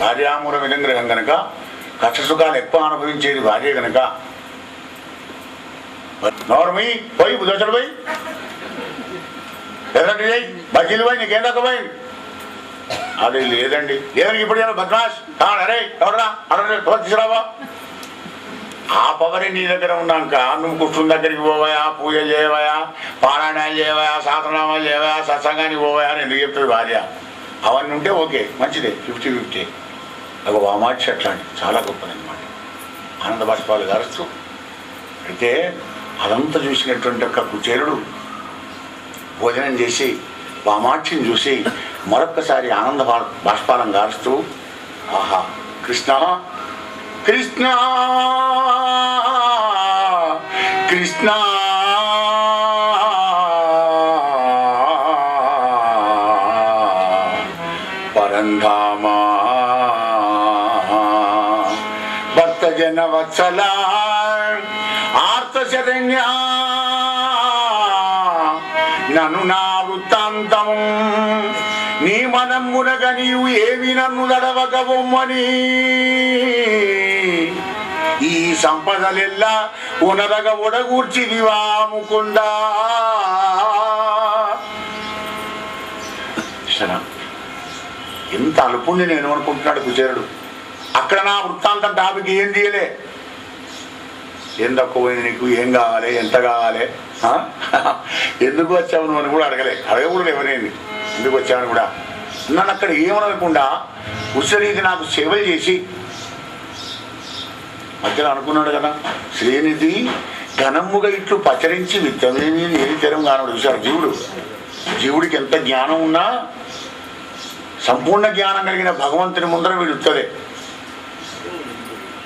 భార్యామూల విధంగ్రహం కనుక కష్టసుఖాలు ఎక్కువ అనుభవించేది భార్య కనుక నోరమి పోయి దోశలు పోయి ఎదండి పోయి బజ్జీలు పోయి నీకేం తక్కువపోయి అది లేదండి ఇప్పుడు బద్మాష్ అరే ఎవడరా అడ తీసుకురావా ఆ పవరే నీ దగ్గర ఉన్నాక నువ్వు కృష్ణుని దగ్గరికి పోవాయా, పూజ చేయవయా, పారాయణాలు చేయవయా, శాస్త్రనామాలు చేయవయా, సత్సంగానికి పోవాయా అని ఎందుకు చెప్తుంది భార్య. అవన్నీ ఉంటే ఓకే మంచిదే 50-50. ఒక వామాక్షి అట్లాంటి చాలా గొప్పదన్నమాట. ఆనంద బాష్పాలు గారుస్తూ అయితే అదంతా చూసినటువంటి ఒక కుచేరుడు భోజనం చేసి వామాక్షిని చూసి మరొక్కసారి ఆనంద బాష్పాలను గారుస్తూ ఆహా కృష్ణ కృష్ణ కృష్ణ పరంధామా భక్త జన వత్సల ఆర్తశరణ్య నన్ను నా వృత్తాంతము నీ మనమునగ నీవు ఏమి నన్ను నడవగవమ్మని ఈ సంపదలెల్లా ఉనరగ ఒడగూర్చిదివా ముకుందా. ఎంత అల్పుణ్ణి నేను అనుకుంటున్నాడు కుచేరుడు. అక్కడ నా వృత్తాంతం టాపిక్ ఏం తీయలే. ఏం తక్కువైంది నీకు, ఏం కావాలి, ఎంత కావాలి, ఎందుకు వచ్చావు నువ్వు అని కూడా అడగకూడదు ఎవరైంది ఎందుకు వచ్చావని కూడా. నన్ను అక్కడ ఏమనకుండా ఉత్సరీతి నాకు సేవలు చేసి మధ్యలో అనుకున్నాడు కదా, శ్రీనిధి ఘనముగా ఇట్లు పచరించి విత్తమేమి ఏది తెరం కానడు. చూశాడు జీవుడికి ఎంత జ్ఞానం ఉన్నా సంపూర్ణ జ్ఞానం కలిగిన భగవంతుని ముందర వీడు ఉత్తదే.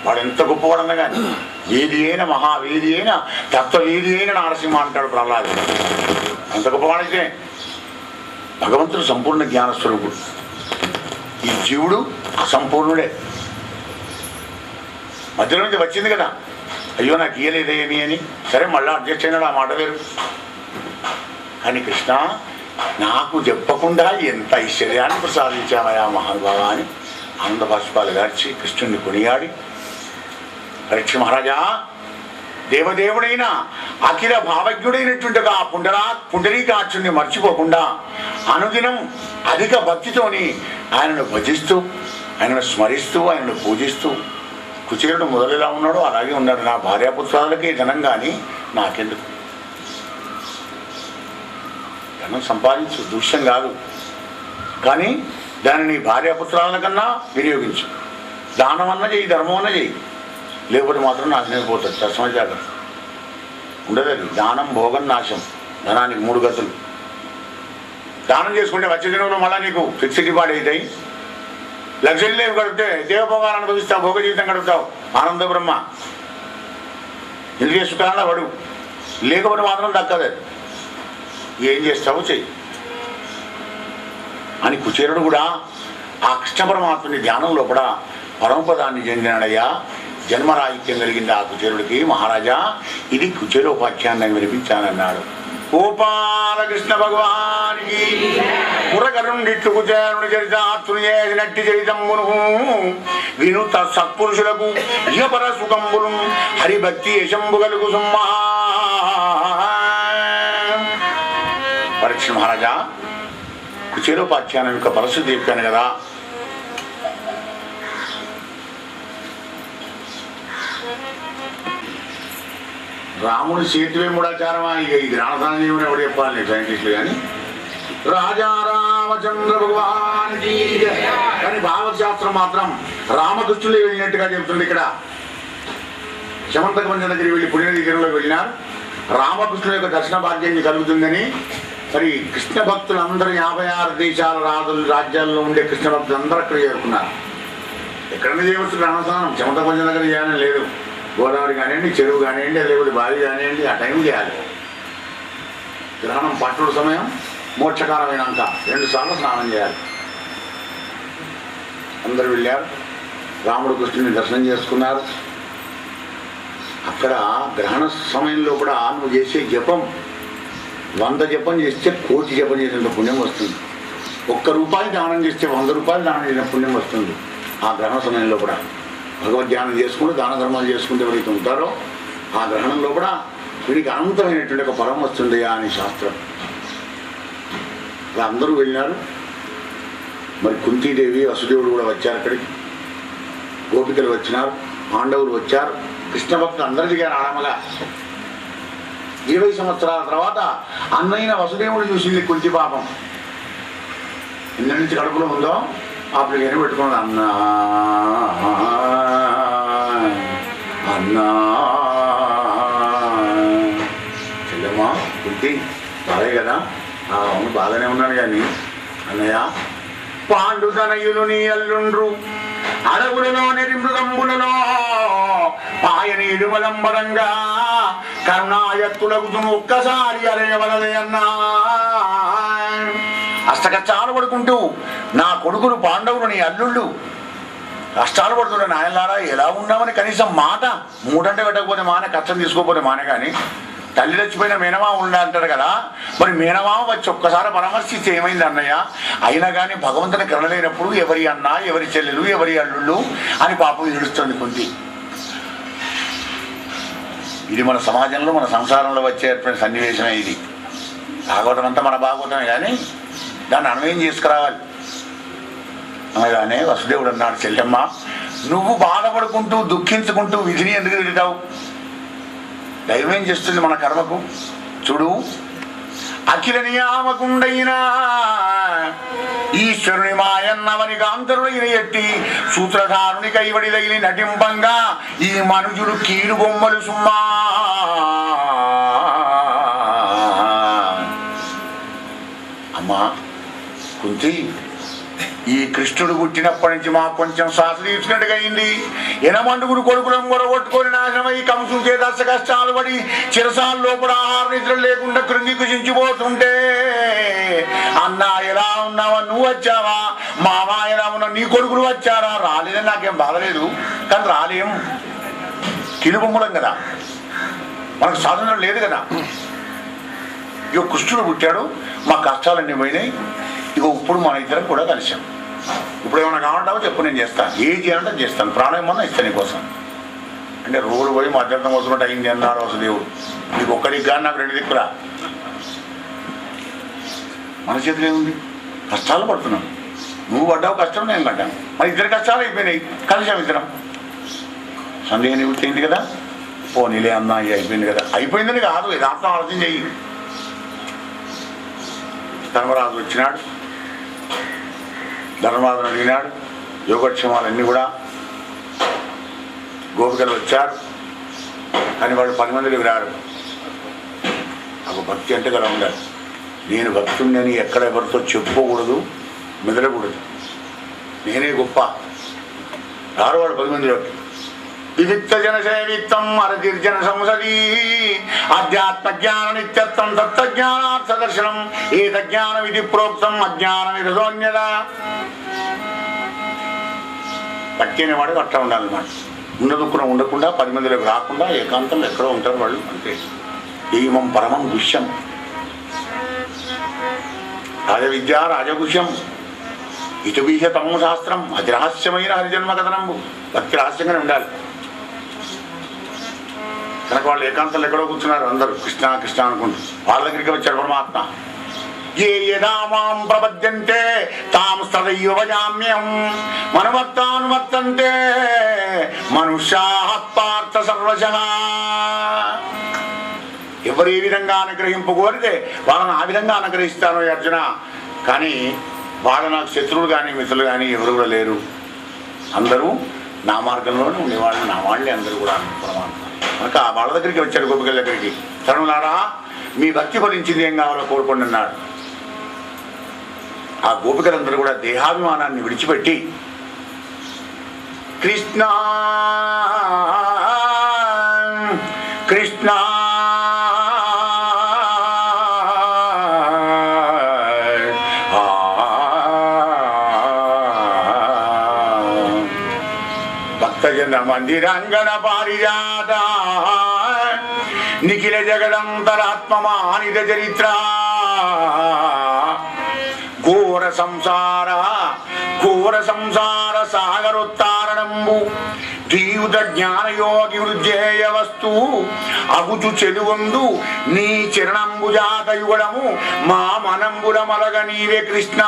వాడు ఎంత గొప్పవాడన్నా కానీ వేది అయిన మహావేది అయిన తత్వవేది అయిన నారసింహ అంటాడు ప్రహ్లాదు. అంత గొప్పవాడైతే భగవంతుడు సంపూర్ణ జ్ఞానస్వరూపుడు, ఈ జీవుడు అసంపూర్ణుడే. మధ్యలో నుంచి వచ్చింది కదా, అయ్యో నాకు ఇయ్యలేదేమి అని. సరే మళ్ళీ అడ్జస్ట్ అయినాడు, ఆ మాట వేరు. కానీ కృష్ణ నాకు చెప్పకుండా ఎంత ఐశ్వర్యాన్ని ప్రసాదించామయా మహానుభావా అని ఆనంద బాష్పాలు గార్చి కృష్ణుడిని కొనియాడి, పరీక్ష మహారాజా దేవదేవుడైన అఖిల భావజ్ఞుడైనటువంటి ఆ పుండరీకాక్షుణ్ణి మర్చిపోకుండా అనుదినం అధిక భక్తితోని ఆయనను భజిస్తూ, ఆయనను స్మరిస్తూ, ఆయనను పూజిస్తూ కుచేరుడు మొదలులా ఉన్నాడు అలాగే ఉన్నాడు. నా భార్యాపుత్రాలకే ధనం కానీ నాకెందుకు, ధనం సంపాదించు దృశ్యం కాదు, కానీ దానిని భార్యాపుత్రాల కన్నా వినియోగించు. దానం అన్న చేయి, ధర్మం అన్న చేయి, లేకపోతే మాత్రం నాశనం పోతుంది. తస్మై జాగ్రత్త ఉండదు. అది దానం భోగం నాశం. ధనానికి 3 గతులు. దానం చేసుకుంటే వచ్చే దినంలో మళ్ళీ నీకు ఫిక్స్డ్ డిపాజిట్ అవుతాయి. లగ్జరీ లైఫ్ గడిపితే దేవభోగాన్ని అనుభవిస్తావు, భోగ జీవితం గడుపుతావు, ఆనంద బ్రహ్మ ఇంద్రియ సుఖాల పడు. లేకపోతే మాత్రం దక్కదు. ఏం చేస్తావో చెయ్యి అని కుచేరుడు కూడా ఆ కృష్ణ పరమాత్మని ధ్యానంలో కూడా పరమపదాన్ని చెందినాడయ్యా. జన్మరాహిత్యం కలిగింది ఆ కుచేరుడికి. మహారాజా ఇది కుచేరోపాఖ్యాన్ని వినిపించానన్నాడు. గోపాలకృష్ణ భగవానికి పురకరుండిట్లు కుచేరుని చరితాత్రుని చేసినట్టి చరితమ్మును వినుత సత్పురుషులకు ఇహపర సుఖంబులు హరిభక్తి యశంబు కలుగు సుమ్మా. పరీక్ష మహారాజా కుచేరోపాఖ్యానం యొక్క పరిస్థితి చెప్పాను కదా. రాముడి సేతువే మూడాచారమా? ఇక ఈ గ్రామదానం ఎవడు చెప్పాలి సైంటిస్టులు కానీ. రాజా రామచంద్ర భగవాన్ కానీ భావశాస్త్రం మాత్రం రామకృష్ణులే వెళ్ళినట్టుగా చెబుతుంది. ఇక్కడ శమంతక మంచం దగ్గరికి వెళ్ళి పుణ్య తీరంలోకి వెళ్ళినారు. రామకృష్ణుల యొక్క దర్శన భాగ్యం కలుగుతుందని మరి కృష్ణ భక్తులందరూ 56 దేశాల రాజ్యాల్లో ఉండే కృష్ణ భక్తులు అందరూ అక్కడ చేరుకున్నారు. ఎక్కడైనా చేయవచ్చు గ్రామస్థానం, శమంతక మంచం దగ్గర చేయాలని లేదు. గోదావరి కానివ్వండి, చెరువు కానివ్వండి, లేకపోతే బావి కానివ్వండి, ఆ టైం చేయాలి. గ్రహణం పట్టుడు సమయం మోక్షకాలమైనాక 2 సార్లు స్నానం చేయాలి. అందరూ వెళ్ళారు. రాముడు కృష్ణుని దర్శనం చేసుకున్నారు. అక్కడ గ్రహణ సమయంలో కూడా నువ్వు చేసే జపం 100 జపం చేస్తే 1,00,00,000 జపం చేసినంత పుణ్యం వస్తుంది. 1 రూపాయి దానం చేస్తే 100 రూపాయలు దానం చేసిన పుణ్యం వస్తుంది. ఆ గ్రహణ సమయంలో కూడా భగవద్ధ్యానం చేసుకుంటూ దాన ధర్మాలు చేసుకుంటూ ఎవరైతే ఉంటారో ఆ గ్రహణంలో కూడా వీడికి అనంతమైనటువంటి ఒక పరం వస్తుంది అని శాస్త్రం. అలా అందరూ వెళ్ళినారు. మరి కుంతీదేవి వసుదేవుడు కూడా వచ్చారు అక్కడికి, గోపికలు వచ్చినారు, పాండవులు వచ్చారు, కృష్ణ భక్తులు అందరూ దిగారు ఆడమగా. 20 సంవత్సరాల తర్వాత అన్నైన వసుదేవుడు చూసింది కుంతి పాపం. ఇళ్ళ నుంచి కడుపులో ఉందో అప్పుడు పెట్టుకున్నది, అన్నా అన్నా చెల్లెమ్మా కుంతి బాగా కదా, అవును బాగానే ఉన్నాను కానీ అన్నయ్య పాండుతనయులు నీ అల్లుండ్రు అడవులలో నెరిమృగంబులలో పాయనీడు మలంబరంగా కరుణాయత్తులకు ఒక్కసారి అరేవలదే అన్నా. అష్టకష్టాలు పడుకుంటూ నా కొడుకులు పాండవులు నీ అల్లుళ్ళు కష్టాలు పడుతుండే నాయనలారా ఎలా ఉన్నామని కనీసం మాట మూడంటే పెట్టకపోతే మానే, కష్టం తీసుకోకపోతే మానే. కానీ తల్లి చచ్చిపోయిన మేనమామ ఉండాలంటారు కదా, మరి మేనమామ వచ్చి ఒక్కసారి పరామర్శిస్తే ఏమైంది అన్నయ్య? అయినా కానీ భగవంతుని కరణలేనప్పుడు ఎవరి అన్న, ఎవరి చెల్లెలు, ఎవరి అల్లుళ్ళు అని పాపం ఏడుస్తుంది కుంతి. ఇది మన సమాజంలో మన సంసారంలో వచ్చేటువంటి సన్నివేశమే. ఇది భాగవతం అంతా మన భాగవతమే, కానీ దాన్ని అన్వయం చేసుకురావాలి. అనగానే వసుదేవుడు అన్నాడు, చెల్లెమ్మ నువ్వు బాధపడుకుంటూ దుఃఖించుకుంటూ విధిని ఎందుకు తిరుగుతావు? దైవం ఏం చేస్తుంది మన కర్మకు? చూడు, అఖిల నియామకుండైనా ఈశ్వరుని మాయన్నవని కాంతరుడైన ఎట్టి సూత్రధారుని కైవడి తగిలి నటింపంగా ఈ మనుజుడు కీలు బొమ్మలు సుమ్మా. అమ్మా కుంతి, ఈ కృష్ణుడు పుట్టినప్పటి నుంచి మాకు కొంచెం శ్వాస తీసుకున్నట్టుగా అయింది. ఎనమండుగురు కొడుకులను గొడగొట్టుకొని నాశనమై కంసు చేత కష్టాలు పడి చిరసాల లోపల ఆహార నిద్రలు లేకుండా కృంగి కుషించిపోతుంటే, అన్నా ఎలా ఉన్నావా, నువ్వు వచ్చావా, మామా ఎలా ఉన్నా, నీ కొడుకులు వచ్చారా? రాలేదని నాకేం బాధలేదు, కానీ రాలేం, కిలుబొమ్మలం కదా, మనకు స్వాతంత్రం లేదు కదా. ఇక కృష్ణుడు పుట్టాడు, మా కష్టాలన్నీ పోయినాయి, ఇక ఇప్పుడు మన ఇద్దరం కూడా కలిసాం. ఇప్పుడు ఏమైనా కావాలంటావో చెప్పు, నేను చేస్తాను, ఏం చేయాలంటే చేస్తాను, ప్రాణం ఏమన్నా ఇస్తాను నీకోసం అంటే. రోజు పోయి మధ్యాహ్నం వస్తున్నట్టు అయింది అన్నాడు వసుదేవుడు. నీకు ఒక్కడికి కానీ నాకు 2 దిక్కురా. మన చేతిలో ఏముంది? కష్టాలు పడుతున్నాం, నువ్వు పడ్డావు కష్టం, నేను పడ్డాను, మరి ఇద్దరు కష్టాలు అయిపోయినాయి, కలిసాం ఇద్దరం. సందేహం నివృత్తి అయింది కదా, పోనీలే అన్నా అయిపోయింది కదా. అయిపోయిందని కాదు, యథార్థం ఆలోచన చెయ్యి. ధర్మరాజు వచ్చినాడు, ధర్మరాజును అడిగినాడు యోగక్షేమాలన్నీ కూడా. గోపికలు వచ్చారు, కానీ వాళ్ళు 10 మందికి రారు. నాకు భక్తి అంటే కదా ఉండాలి. నేను భక్తుడిని ఎక్కడ ఎవరితో చెప్పుకోకూడదు, మెదలకూడదు, నేనే గొప్ప. రారు వాడు 10 మందిలోకి. వివిక్త జన సేవిత్వం అరతిర్జన సంసదీ అధ్యాత్మ జ్ఞాన నిత్యత్వం తత్వజ్ఞానార్థ దర్శనం ఏత జ్ఞాన విధి ప్రోక్తం అజ్ఞాన విరసోన్యత. భక్తి అనేవాడు అట్లా ఉండాలన్నమాట. ఉండదుక్కున ఉండకుండా 10 మందిలోకి రాకుండా ఏకాంతంలో ఎక్కడో ఉంటారు వాళ్ళు, అంతే. ఏమం పరమం గుష్యం, రాజవిద్య రాజగుష్యం, ఇటు బీజ తమ శాస్త్రం, అతి రహస్యమైన హరిజన్మ కథనంబు. భక్తి రహస్యంగానే ఉండాలి. కనుక వాళ్ళు ఏకాంతంలో ఎక్కడో కూర్చున్నారు, అందరూ కృష్ణ కృష్ణ అనుకుంటూ. వాళ్ళ దగ్గరికి వచ్చాడు పరమాత్మ. ఏ యదా మాం ప్రపద్యంతే తాం తదైవ భజామ్యహం మనమత్తానుమత్తంతే మనుష్యాః పార్థ సర్వశః. ఎవరు ఏ విధంగా అనుగ్రహింపు కోరితే వాళ్ళని ఆ విధంగా అనుగ్రహిస్తాను అర్జున. కానీ వాళ్ళు నాకు శత్రువులు కానీ మిత్రులు కానీ ఎవరు కూడా లేరు, అందరూ నా మార్గంలోనే ఉండేవాళ్ళు, నా వాళ్ళే అందరూ కూడా పరమాత్మ. కనుక వాళ్ళ దగ్గరికి వచ్చాడు, గోపికల దగ్గరికి. తరుణులారా, మీ భక్తి ఫలించింది, ఏం కావాలో కోరుకోండి అన్నాడు. ఆ గోపికలందరూ కూడా దేహాభిమానాన్ని విడిచిపెట్టి కృష్ణ కృష్ణ భక్తజన మందిరాంగణ పారిజాత నిఖిల జగదంతరాత్మమానిత చరిత్ర ఘోర సంసార ఘోర సంసార సాగరోత్తారణంబు ధీయుత జ్ఞానయోగి వృద్ధేయ వస్తు అగుచు చెలువందు నీ చరణంబుజాత యుగడము మా మనంబుల మలగ నీవే కృష్ణ.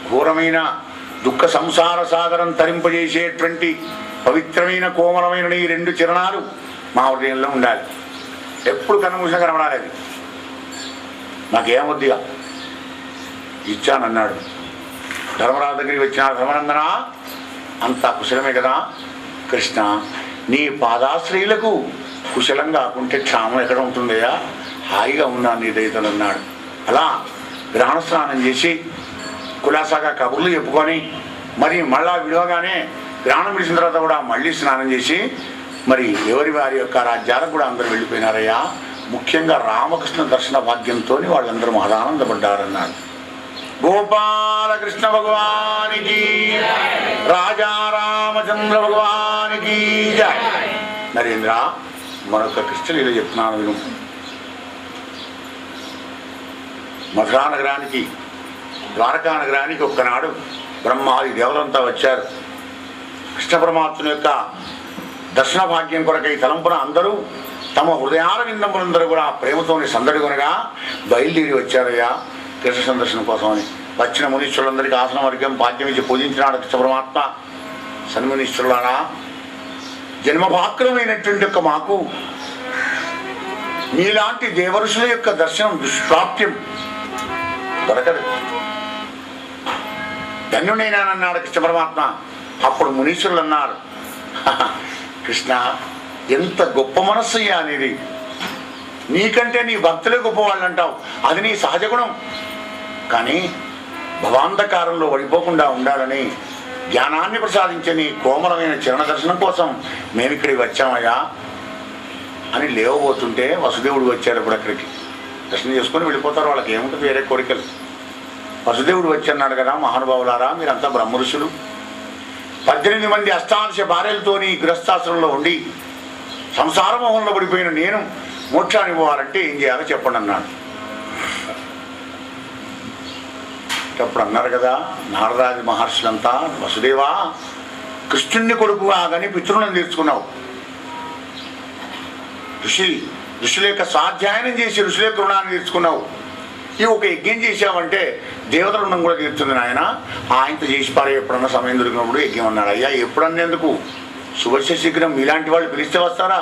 ఘోరమైన దుఃఖ సంసార సాగరం తరింపజేసేటువంటి పవిత్రమైన కోమలమైన ఈ రెండు చరణాలు మా హృదయంలో ఉండాలి. ఎప్పుడు కన్నుమూసిన కనబడాలి. అది నాకేమొద్దిగా ఇచ్చానన్నాడు. ధర్మరాజు దగ్గరికి వచ్చిన ధర్మనందన అంతా కుశలమే కదా కృష్ణ, నీ పాదాశ్రయులకు కుశలం కాకుంటే క్షామం ఎక్కడ ఉంటుందయ్యా, హాయిగా ఉన్నాను నీ దయతలు అన్నాడు. అలా గ్రహణ స్నానం చేసి కులాసాగా కబుర్లు చెప్పుకొని మరి మళ్ళా విడవగానే గ్రహణం విడిచిన తర్వాత కూడా మళ్ళీ స్నానం చేసి మరి ఎవరి వారి యొక్క రాజ్యాలకు కూడా అందరూ వెళ్ళిపోయినారయ్యా. ముఖ్యంగా రామకృష్ణ దర్శన భాగ్యంతో వాళ్ళందరూ మహానందపడ్డారన్నాడు. గోపాలకృష్ణ భగవానికి, రాజా రామచంద్ర భగవానికి జై. నరేంద్ర, మరొక కృష్ణలీల చెప్తున్నాను విను. మధురా నగరానికి, ద్వారకా నగరానికి ఒక్కనాడు బ్రహ్మాది దేవతలంతా వచ్చారు. కృష్ణ పరమాత్మ యొక్క దర్శన భాగ్యం కొరకై తలంపున అందరూ తమ హృదయాల విన్నములందరూ కూడా ప్రేమతోని సందడి కొనగా బయలుదేరి వచ్చారయ్యా కృష్ణ సందర్శనం కోసమని. వచ్చిన మునీశ్వరులందరికీ ఆసన వర్గం పాద్యం ఇచ్చి పూజించినాడు కృష్ణ పరమాత్మ. సన్మునీశ్వరులారా, జన్మభాక్రమైనటువంటి యొక్క మాకు మీలాంటి దేవఋషుల యొక్క దర్శనం దుష్ప్రాప్యం దొరకదు. ధన్యుడైనానన్నాడు కృష్ణ పరమాత్మ. అప్పుడు మునీశ్వరులు అన్నారు, కృష్ణ ఎంత గొప్ప మనస్సయ్యా అనేది, నీకంటే నీ భక్తులే గొప్పవాళ్ళు అంటావు, అది నీ సహజ గుణం. కానీ భవాంధకారంలో పడిపోకుండా ఉండాలని జ్ఞానాన్ని ప్రసాదించే నీ కోమలమైన చరణ దర్శనం కోసం మేమిక్కడికి వచ్చామయ్యా అని లేవబోతుంటే వసుదేవుడు వచ్చారు. ఇప్పుడు అక్కడికి దర్శనం చేసుకొని వెళ్ళిపోతారు, వాళ్ళకి ఏముంటుంది వేరే కోరికలు. వసుదేవుడు వచ్చి అన్నాడు కదా, మహానుభావులారా మీరంతా బ్రహ్మఋషులు, 18 మంది అష్టాదశ భార్యలతోని గృహస్థాశ్రమంలో ఉండి సంసార మోహంలో పడిపోయిన నేను మోక్షాన్ని ఇవ్వాలంటే ఏం చేయాలో చెప్పండి అన్నాడు. అప్పుడు అన్నారు కదా నారదాది మహర్షులంతా, వసుదేవా కృష్ణుణ్ణి కొడుకుగా కానీ పితృలను తీర్చుకున్నావు, ఋషుల యొక్క స్వాధ్యాయనం చేసి ఋషుల యొక్క రుణాన్ని తీర్చుకున్నావు, ఈ ఒక యజ్ఞం చేసావంటే దేవత రుణం కూడా తీరుతుంది నాయన, ఆయనతో చేసి పారే ఎప్పుడన్నా సమయం దొరికినప్పుడు యజ్ఞం అన్నాడు. అయ్యా ఎప్పుడన్నేందుకు, శుభస్య శీఘ్రం, మీలాంటి వాళ్ళు పిలిస్తే వస్తారా,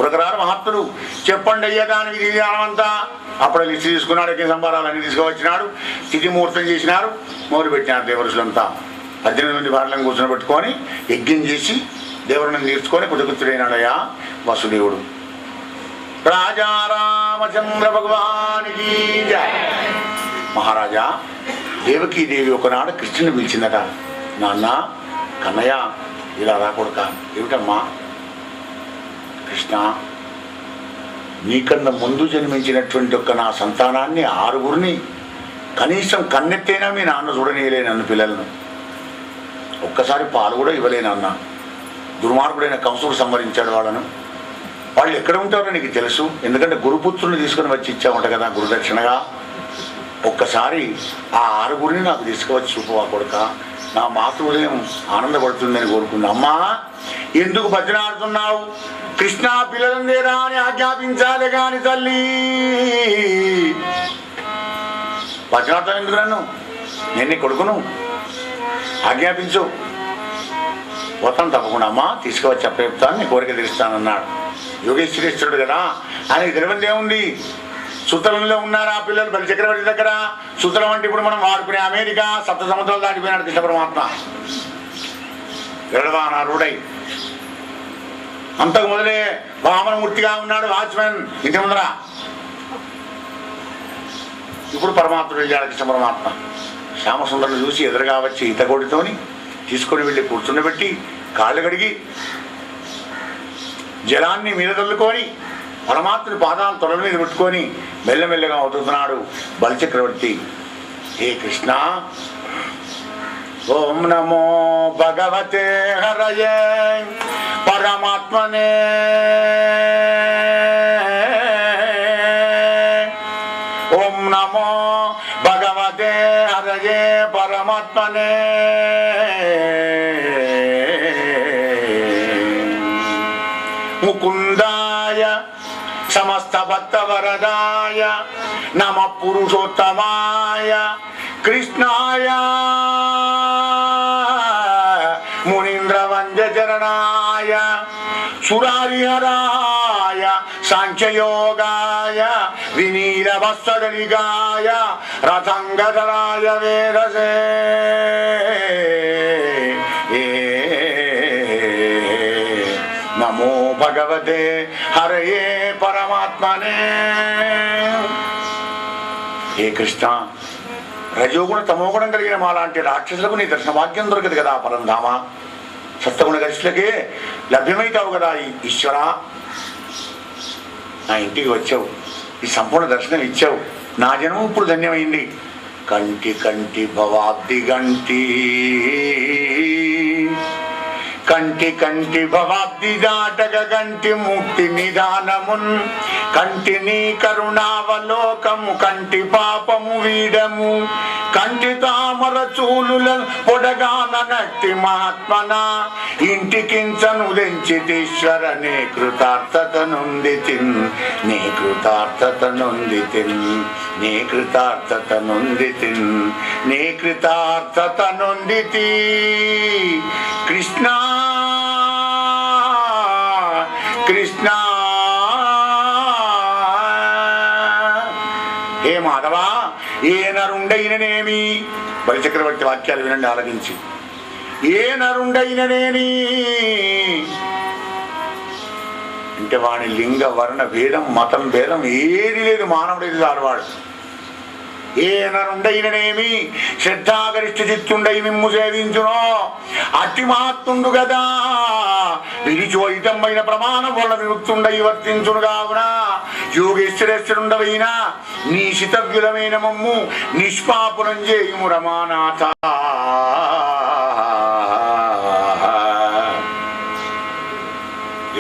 ఉరకరారు మహాత్ములు, చెప్పండి అయ్యా దానికి ఇది అంతా. అప్పుడు లిస్ట్ తీసుకున్నాడు, యజ్ఞ సంభారాలన్నీ తీసుకువచ్చినాడు, స్థితి ముహూర్తం చేసినారు, మొదలు పెట్టినారు దేవరుషులంతా. 18 మంది భార్యలను కూర్చొని పెట్టుకొని యజ్ఞం చేసి దేవరుని తీర్చుకొని కుదుకుతుడైనాడయ్యా వసుదేవుడు. రాజా రామచంద్ర భగవానికి జై. మహారాజా, దేవకీదేవి ఒకనాడు కృష్ణుని పిలిచిందట, నాన్న కన్నయ్య ఇలా రాకూడక. ఏమిటమ్మా? కృష్ణ, నీకన్నా ముందు జన్మించినటువంటి ఒక నా సంతానాన్ని 6గురిని కనీసం కన్నెత్తైనా మీ నాన్న చూడనీయలే నన్ను పిల్లలను, ఒక్కసారి పాలు కూడా ఇవ్వలేనన్నా. దుర్మార్గుడైన కంసుడు సంహరించాడు వాళ్ళను. వాళ్ళు ఎక్కడ ఉంటారో నీకు తెలుసు, ఎందుకంటే గురుపుత్రుని తీసుకుని వచ్చి ఇచ్చామంట కదా గురుదక్షిణగా. ఒక్కసారి ఆ 6గురిని నాకు తీసుకువచ్చి చూపువా కొడుక, నా మాతృహృదయం ఆనందపడుతుందని కోరుకున్నా. అమ్మా ఎందుకు బతిలాడుతున్నావు, కృష్ణ పిల్లలను లేరా అని ఆజ్ఞాపించాలి కాని తల్లి. బతిలాడతాను ఎందుకు నన్ను, నేను నీ కొడుకును, ఆజ్ఞాపించు. పోతాను తప్పకుండా అమ్మా, తీసుకువచ్చి చెప్తాను, నీ కోరిక తీరుస్తానన్నాడు. యోగేశ్వరేశ్వరుడు కదా, ఆయనకి తెలియదు ఏముంది. సుతలంలో ఉన్నారు ఆ పిల్లలు బలిచక్రవర్తి దగ్గర. సుతలం అంటే ఇప్పుడు మనం వాడుకునే అమెరికా. 7 సముద్రాలు దాటిపోయినాడు కృష్ణ పరమాత్మ, గరుడవానారుడై. అంతకు మొదలే వామనమూర్తిగా ఉన్నాడు వాచ్మెన్ ఇంటి ముందర. ఇప్పుడు పరమాత్ముడు వెళ్ళాడు కృష్ణ పరమాత్మ. శ్యామసుందరుని చూసి ఎదురుగా వచ్చి ఈతకోడితోని తీసుకొని వెళ్ళి కూర్చుండబెట్టి కాళ్ళు కడిగి జలాన్ని మీద తల్లుకొని పరమాత్ముని పాదాలు తొడల మీద పెట్టుకొని మెల్లమెల్లగా అవుతున్నాడు బలిచక్రవర్తి. హే కృష్ణ, ఓం నమో భగవతే హరయే పరమాత్మనే, ఓం నమో భగవతే హరయే పరమాత్మనే ముకుందాయ సమస్త భక్త వరదాయ నమ పురుషోత్తమాయ కృష్ణాయ మునీంద్ర వంద్య చరణాయ సురారిహరాయ సాంఖ్యయోగాయ వినీలవత్సదలిగాయ రథంగధరాయ వేదసే నమో భగవతే హరయే పరమాత్మనే. హే కృష్ణ, రజోగుణ తమోగుణం కలిగిన మాలాంటి రాక్షసులకు నీ దర్శన భాగ్యం దొరకదు కదా పరంధామ. సప్తగుణ గరిష్ఠులకే లభ్యమైతావు కదా ఈశ్వర. నా ఇంటికి వచ్చావు, ఈ సంపూర్ణ దర్శనం ఇచ్చావు, నా జనం ఇప్పుడు ధన్యమైంది. కంటి కంటి భవాబ్ది గంటి కంటి కంటి భవాబ్ది దాటగ గంటి ముక్తి నిదానమున్ కంటి నీ కరుణావలోకము కంటి పాపము వీడము కంటి తామర చూలుల పొడగాన నట్టి మహాత్మన ఇంటికించను దెంచితీశ్వర నే కృతార్థత నొందితిన్ నే కృతార్థత నొందితిన్ నే కృతార్థత నొందితిన్ నే కృతార్థత నొందితి. కృష్ణ కృష్ణ హే మాధవ, ఏ నరుండైననేమి. బలిచక్రవర్తి వాక్యాలు వినండి ఆలకించి. ఏ నరుండైననేని అంటే వాడి లింగ వర్ణ భేదం మతం భేదం ఏది లేదు, మానవుడేది చాలువాడు. ఏ నరుండైననేమి శ్రద్ధాగరిష్ఠ చిత్తుండై మిమ్ము సేవించునో అతి మహాత్ముండు గదా విరిచోయితమైన ప్రమాణం వల్ల విముక్తుండై వర్తించును కావున యోగేశ్వరేశ్వరుండవైన నీ శితవ్యులమైన మమ్ము నిష్పాపురం చేయుము రమానాథ.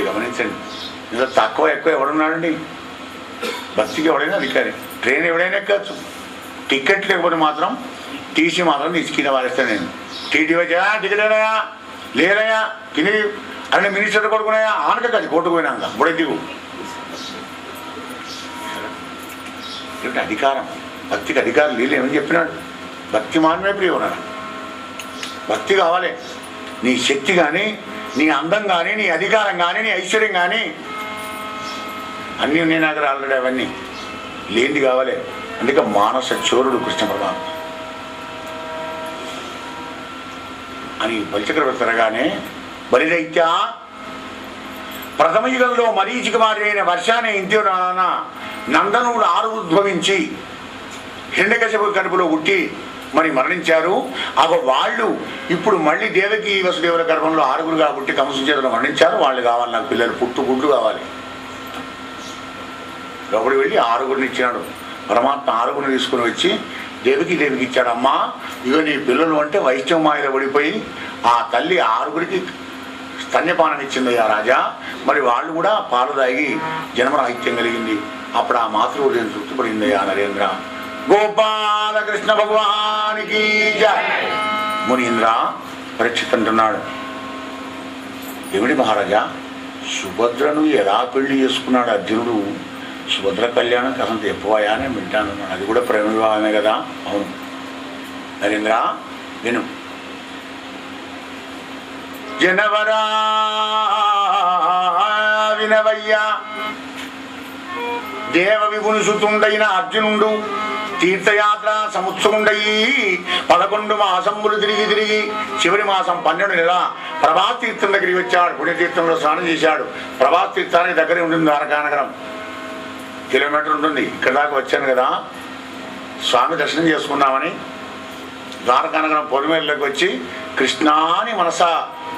గమనించండి, ఇందులో తక్కువ ఎక్కువ ఎవడున్నాడండి? బస్సుకి ఎవడైనా అధికారి, ట్రైన్ ఎవడైనా ఎక్కచ్చు. టికెట్ లేకపోతే మాత్రం టీసీ మాత్రం తీసుకుని వారేస్తాను నేను. టీటీ వచ్చా టికెట్ అయినాయా లేదయా కింద అన్నీ మినిస్టర్ కొడుకున్నాయా ఆనక కాదు కోర్టుకు పోయినాక బుడ దిగు. అధికారం, భక్తికి అధికారం లేదు. ఏమని చెప్పినాడు? భక్తి మానమే ప్రియవున్నాడు. భక్తి కావాలి. నీ శక్తి కానీ, నీ అందం కానీ, నీ అధికారం కానీ, నీ ఐశ్వర్యం కానీ అన్నీ ఉన్నాయి నా దగ్గర ఆల్రెడీ. అవన్నీ లేనిది కావాలి. అందుకే మానస చోరుడు కృష్ణ పరమాత్మ అని బలిచక్రవర్తి తిరగానే, బలిదైత్య ప్రథమ యుగంలో మరీచిక మారిన వర్షాన్ని ఇంటి నందనుడు ఆరుద్భవించి హిరణ్యకశిపు కడుపులో ఉట్టి మరి మరణించారు. వాళ్ళు ఇప్పుడు మళ్ళీ దేవకి వసుదేవుల గర్భంలో ఆరుగురుగా పుట్టి కంసం చేతులు మరణించారు. వాళ్ళు కావాలి, నాకు పిల్లలు గుడ్లు కావాలి. లోపలికి వెళ్ళి ఆరుగురిని ఇచ్చినాడు పరమాత్మ. ఆరుగురిని తీసుకుని వచ్చి దేవికి ఇచ్చాడు. అమ్మా ఇగో నీ పిల్లలు అంటే వైష్ణవమాయలో పడిపోయి ఆ తల్లి ఆరుగురికి స్తన్యపానం ఇచ్చిందయ్యా రాజా. మరి వాళ్ళు కూడా పాలు తాగి జన్మరాహిత్యం కలిగింది. అప్పుడు ఆ మాతృహృదయం తృప్తిపడిందయ్యా నరేంద్ర. గోపాలకృష్ణ భగవానికి జై. మునీంద్ర పరీక్షిత్ అంటున్నాడు, ఏమిటి మహారాజా, సుభద్రను ఎలా పెళ్లి చేసుకున్నాడు అర్జునుడు? సుభద్ర కళ్యాణం కాస్త ఎక్కువయా అని వింటాను. అది కూడా ప్రేమ వివాహమే కదా. అవును నరేంద్ర విను. జనవరా వినవయ్యా, దేవ విభుని సుతుండైన అర్జునుడు తీర్థయాత్ర సముత్సముండయి 11 మాసములు తిరిగి చివరి మాసం 12 నెల ప్రభాస్ తీర్థం దగ్గరికి వచ్చాడు. పుణ్యతీర్థంలో స్నానం చేశాడు. ప్రభాస్ తీర్థానికి దగ్గరే ఉంటుంది ద్వారకానగరం, కిలోమీటర్ ఉంటుంది. ఇక్కడ దాకా వచ్చాను కదా స్వామి దర్శనం చేసుకున్నామని ద్వారకానగరం పొలిమేరలోకి వచ్చి కృష్ణాని మనస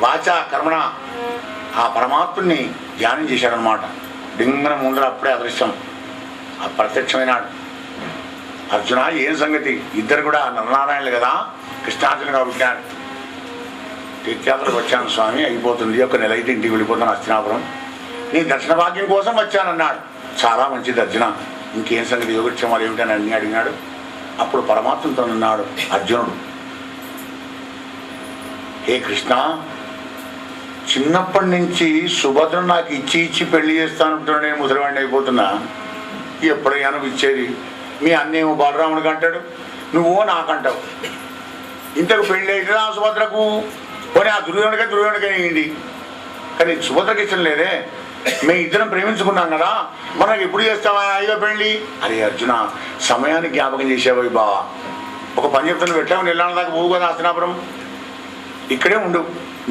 వాచ కర్మణ ఆ పరమాత్ముని ధ్యానం చేశాడనమాట. డింగన ముందర అప్పుడే అదృశ్యం ఆ ప్రత్యక్షమైనాడు. అర్జున ఏం సంగతి? ఇద్దరు కూడా నరనారాయణలు కదా, కృష్ణార్జునుగా పుట్టాడు. తీర్థయాత్రకు వచ్చాను స్వామి, అయిపోతుంది, ఒక నెల అయితే ఇంటికి వెళ్ళిపోతాను హస్తినాపురం, నీ దర్శన భాగ్యం కోసం వచ్చానన్నాడు. చాలా మంచిది అర్జున, ఇంకేం సంగతి యోగక్షేమాలు ఏమిటని అడిగినాడు. అప్పుడు పరమాత్మతో అన్నాడు అర్జునుడు, హే కృష్ణ, చిన్నప్పటి నుంచి సుభద్ర నాకు ఇచ్చి పెళ్లి చేస్తానంటున్నా, నేను ముసలివాడిని అయిపోతున్నా, ఎప్పుడైనా ఇచ్చేది? మీ అన్నేమో బలరాముడికి అంటాడు, నువ్వో నాకంటావు. ఇంతకు పెళ్లి అయినా సుభద్రకు, పోనీ ఆ దుర్యోధనుడికే అయింది, కానీ సుభద్రకి ఇష్టం లేదే. మేము ఇద్దరం ప్రేమించుకున్నాం కదా, మనకు ఎప్పుడు చేస్తావా అయ్యో పెళ్ళి? అరే అర్జున, సమయానికి జ్ఞాపకం చేసేవాయి బావా. ఒక పని చెప్తాను, పెట్టావు నెల్లాళ్ళ దాకా పోవు కదా హస్తినాపురం, ఇక్కడే ఉండు,